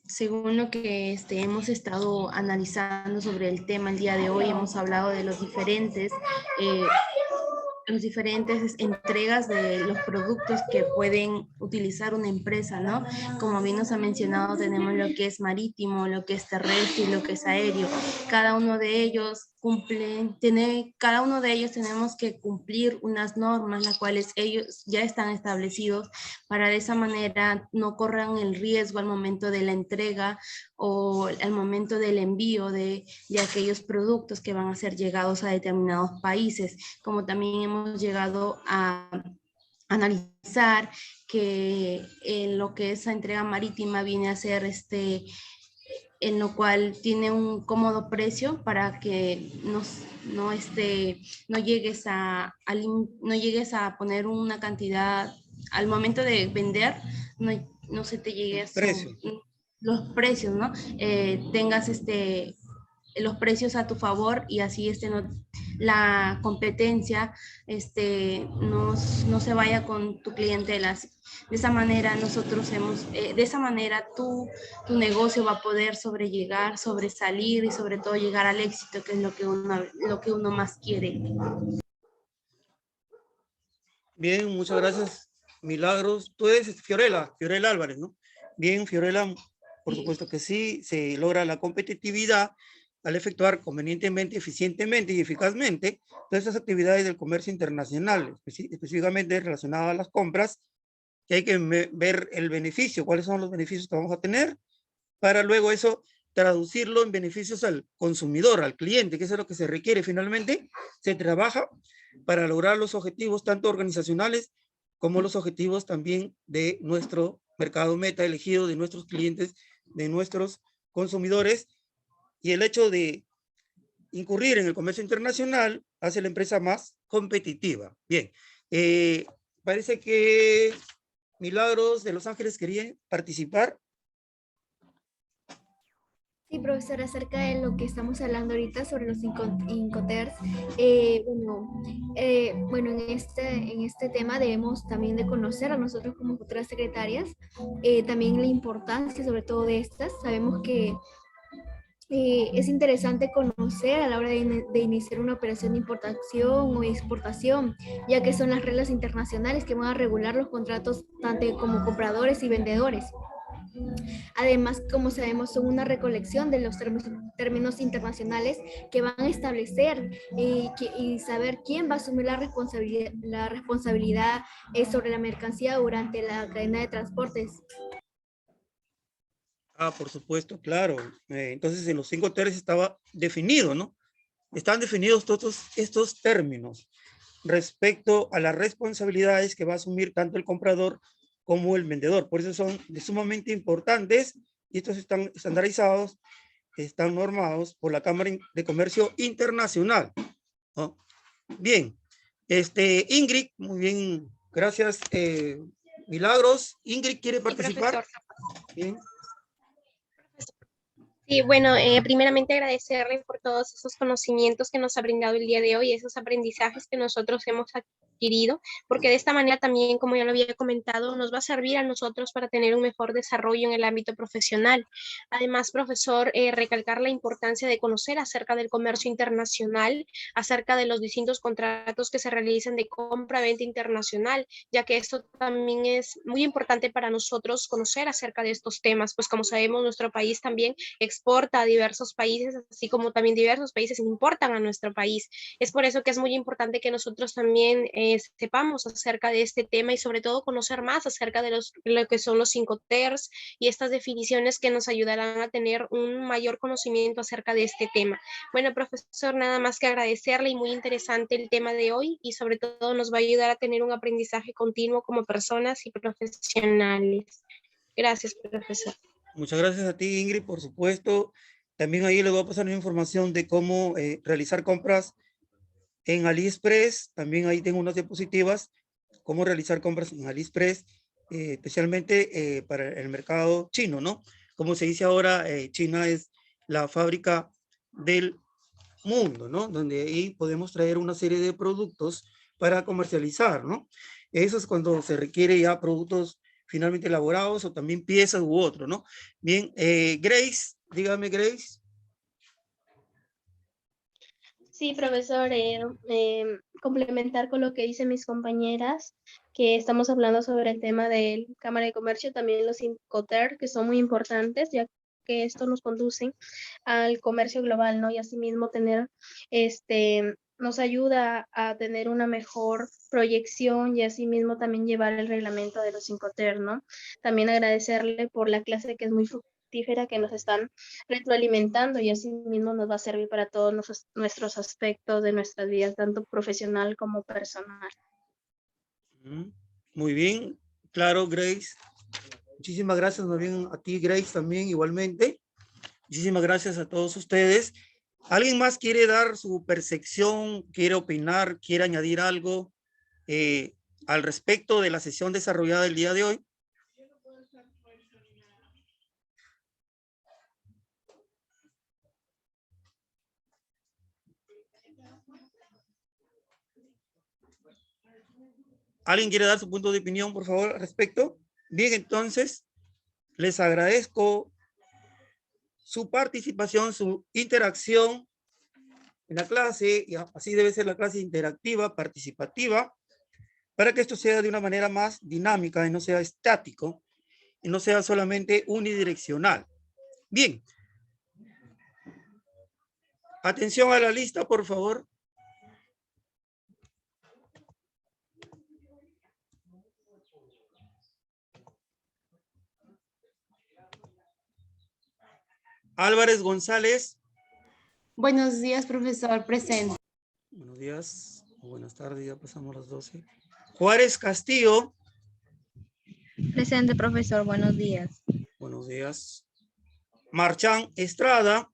según lo que hemos estado analizando sobre el tema el día de hoy, hemos hablado de los diferentes entregas de los productos que pueden utilizar una empresa, ¿no? Como bien nos ha mencionado, tenemos lo que es marítimo, lo que es terrestre y lo que es aéreo. Cada uno de ellos cada uno de ellos tenemos que cumplir unas normas, las cuales ellos ya están establecidos para de esa manera no corran el riesgo al momento de la entrega o al momento del envío de aquellos productos que van a ser llegados a determinados países, como también hemos llegado a analizar que en lo que esa entrega marítima viene a ser en lo cual tiene un cómodo precio para que no llegues no llegues a poner una cantidad al momento de vender, no se te llegue a Precio. los precios, ¿no? Tengas los precios a tu favor y así la competencia no se vaya con tu clientela. De esa manera de esa manera tu negocio va a poder sobresalir y sobre todo llegar al éxito, que es lo que uno más quiere. Bien, muchas gracias, Milagros. Tú eres Fiorella Álvarez, ¿no? Bien, Fiorella, por supuesto que sí, se logra la competitividad al efectuar convenientemente, eficientemente y eficazmente todas esas actividades del comercio internacional, específicamente relacionadas a las compras, que hay que ver el beneficio, cuáles son los beneficios que vamos a tener, para luego eso traducirlo en beneficios al consumidor, al cliente, que eso es lo que se requiere finalmente. Se trabaja para lograr los objetivos tanto organizacionales como los objetivos también de nuestro mercado meta elegido, de nuestros clientes, de nuestros consumidores. Y el hecho de incurrir en el comercio internacional hace la empresa más competitiva. Bien, parece que Milagros de Los Ángeles quería participar. Sí, profesor, acerca de lo que estamos hablando ahorita sobre los Incoterms, bueno, en este tema debemos también de conocer a nosotros como futuras secretarias, también la importancia sobre todo de estas. Sabemos que es interesante conocer a la hora de iniciar una operación de importación o exportación, ya que son las reglas internacionales que van a regular los contratos tanto como compradores y vendedores. Además, como sabemos, son una recolección de los términos internacionales que van a establecer y saber quién va a asumir la responsabilidad sobre la mercancía durante la cadena de transportes. Por supuesto, claro. Entonces, en los 5 T's estaba definido, ¿no? Están definidos todos estos términos respecto a las responsabilidades que va a asumir tanto el comprador como el vendedor. Por eso son sumamente importantes y estos están estandarizados, están normados por la Cámara de Comercio Internacional, ¿no? Bien, Ingrid, muy bien, gracias. Milagros, Ingrid quiere participar. Bien. Sí, bueno, primeramente agradecerle por todos esos conocimientos que nos ha brindado el día de hoy, esos aprendizajes que nosotros hemos adquirido, porque de esta manera también, como ya lo había comentado, nos va a servir a nosotros para tener un mejor desarrollo en el ámbito profesional. Además, profesor, recalcar la importancia de conocer acerca del comercio internacional, acerca de los distintos contratos que se realizan de compra-venta internacional, ya que esto también es muy importante para nosotros conocer acerca de estos temas, pues como sabemos, nuestro país también exporta a diversos países, así como también diversos países importan a nuestro país. Es por eso que es muy importante que nosotros también sepamos acerca de este tema y sobre todo conocer más acerca de lo que son los Incoterms y estas definiciones que nos ayudarán a tener un mayor conocimiento acerca de este tema. Bueno, profesor, nada más que agradecerle y muy interesante el tema de hoy y sobre todo nos va a ayudar a tener un aprendizaje continuo como personas y profesionales. Gracias, profesor. Muchas gracias a ti, Ingrid, por supuesto. También ahí les voy a pasar una información de cómo realizar compras en AliExpress. También ahí tengo unas diapositivas, cómo realizar compras en AliExpress, especialmente para el mercado chino, ¿no? Como se dice ahora, China es la fábrica del mundo, ¿no? Donde ahí podemos traer una serie de productos para comercializar, ¿no? Eso es cuando se requiere ya productos finalmente elaborados o también piezas u otro, ¿no? Bien, Grace, dígame, Grace. Sí, profesor, complementar con lo que dicen mis compañeras, que estamos hablando sobre el tema de Cámara de Comercio, también los Incoterms, que son muy importantes, ya que esto nos conduce al comercio global, ¿no? Y asimismo tener, nos ayuda a tener una mejor proyección y asimismo también llevar el reglamento de los 5TER, ¿no? También agradecerle por la clase que es muy fructífera, que nos están retroalimentando y asimismo nos va a servir para todos nuestros aspectos de nuestras vidas, tanto profesional como personal. Muy bien, claro, Grace. Muchísimas gracias, más bien a ti, Grace, también igualmente. Muchísimas gracias a todos ustedes. ¿Alguien más quiere dar su percepción, quiere opinar, quiere añadir algo al respecto de la sesión desarrollada el día de hoy? ¿Alguien quiere dar su punto de opinión, por favor, al respecto? Bien, entonces, les agradezco su participación, su interacción en la clase, y así debe ser la clase interactiva, participativa, para que esto sea de una manera más dinámica y no sea estático, y no sea solamente unidireccional. Bien. Atención a la lista, por favor. Álvarez González. Buenos días, profesor, presente. Buenos días, buenas tardes, ya pasamos las 12. Juárez Castillo. Presente, profesor. Buenos días. Buenos días. Marchán Estrada.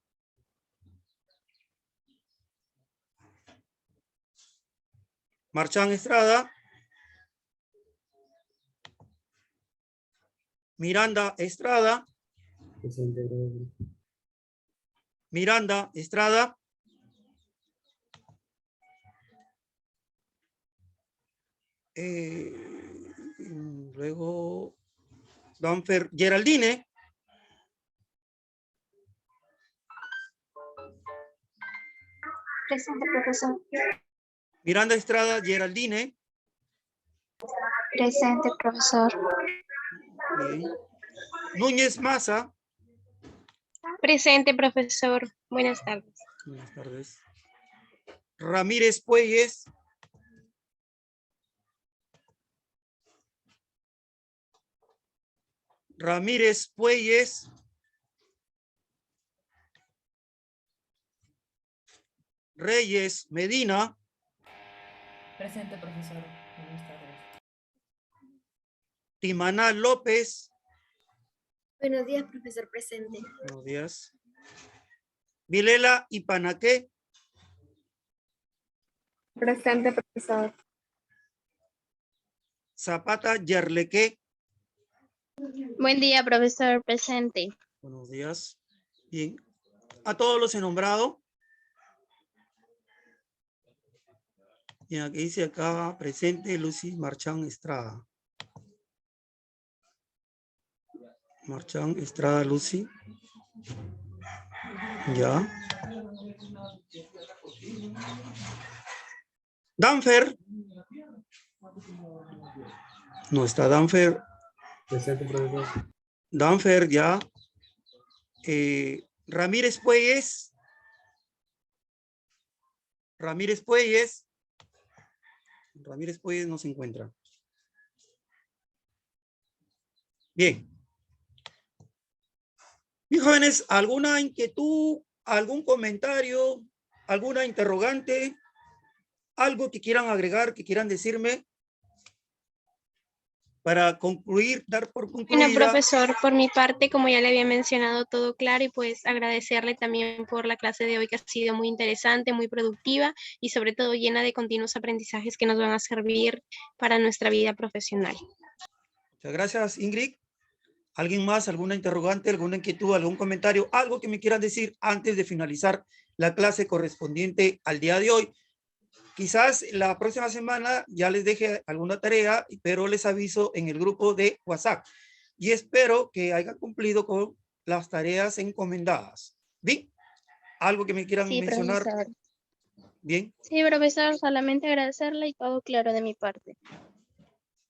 Marchán Estrada. Miranda Estrada. Presente. Miranda Estrada. Luego Danfer Geraldine. Presente, profesor. Miranda Estrada Geraldine. Presente, profesor. Bien. Núñez Maza. Presente, profesor. Buenas tardes. Buenas tardes. Ramírez Puelles. Ramírez Puelles. Reyes Medina. Presente, profesor. Buenas tardes. Timaná López. Buenos días, profesor. Presente. Buenos días. Vilela Ipanaqué. Presente, profesor. Zapata Yarlequé. Buen día, profesor. Presente. Buenos días. Bien. A todos los he nombrado. Y aquí dice acá presente Lucy Marchán Estrada. Marchán Estrada Lucy. Ya. Danfer. No está Danfer. Presente, profesor. Danfer ya. Ramírez Puelles. Ramírez Puelles. Ramírez Puelles no se encuentra. Bien. Mis jóvenes, ¿alguna inquietud, algún comentario, alguna interrogante, algo que quieran agregar, que quieran decirme para concluir, dar por concluida? Bueno, profesor, por mi parte, como ya le había mencionado, todo claro, y pues agradecerle también por la clase de hoy, que ha sido muy interesante, muy productiva y sobre todo llena de continuos aprendizajes que nos van a servir para nuestra vida profesional. Muchas gracias, Ingrid. ¿Alguien más? ¿Alguna interrogante, alguna inquietud, algún comentario, algo que me quieran decir antes de finalizar la clase correspondiente al día de hoy? Quizás la próxima semana ya les deje alguna tarea, pero les aviso en el grupo de WhatsApp. Y espero que hayan cumplido con las tareas encomendadas. ¿Bien? ¿Algo que me quieran mencionar? Profesor. Bien. Sí, profesor, solamente agradecerle y todo claro de mi parte.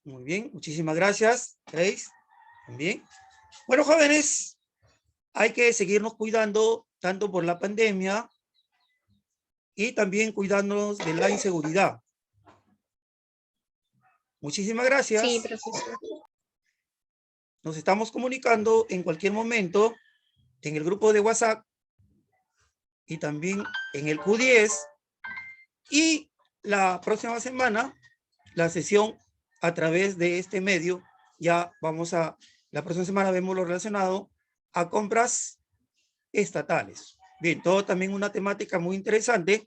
Muy bien, muchísimas gracias, Grace. Bien. Bueno, jóvenes, hay que seguirnos cuidando tanto por la pandemia y también cuidándonos de la inseguridad. Muchísimas gracias. Sí, profesor. Nos estamos comunicando en cualquier momento en el grupo de WhatsApp y también en el Q10. Y la próxima semana, la sesión a través de este medio, ya vamos a, la próxima semana vemos lo relacionado a compras estatales. Bien, todo también una temática muy interesante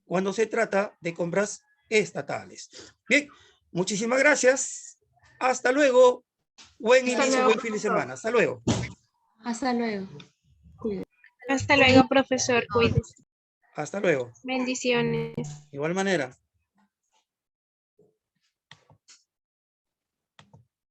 cuando se trata de compras estatales. Bien, muchísimas gracias. Hasta luego. Buen inicio, buen fin de semana. Hasta luego. Hasta luego. Hasta luego, profesor. Cuídese. Hasta luego. Bendiciones. De igual manera.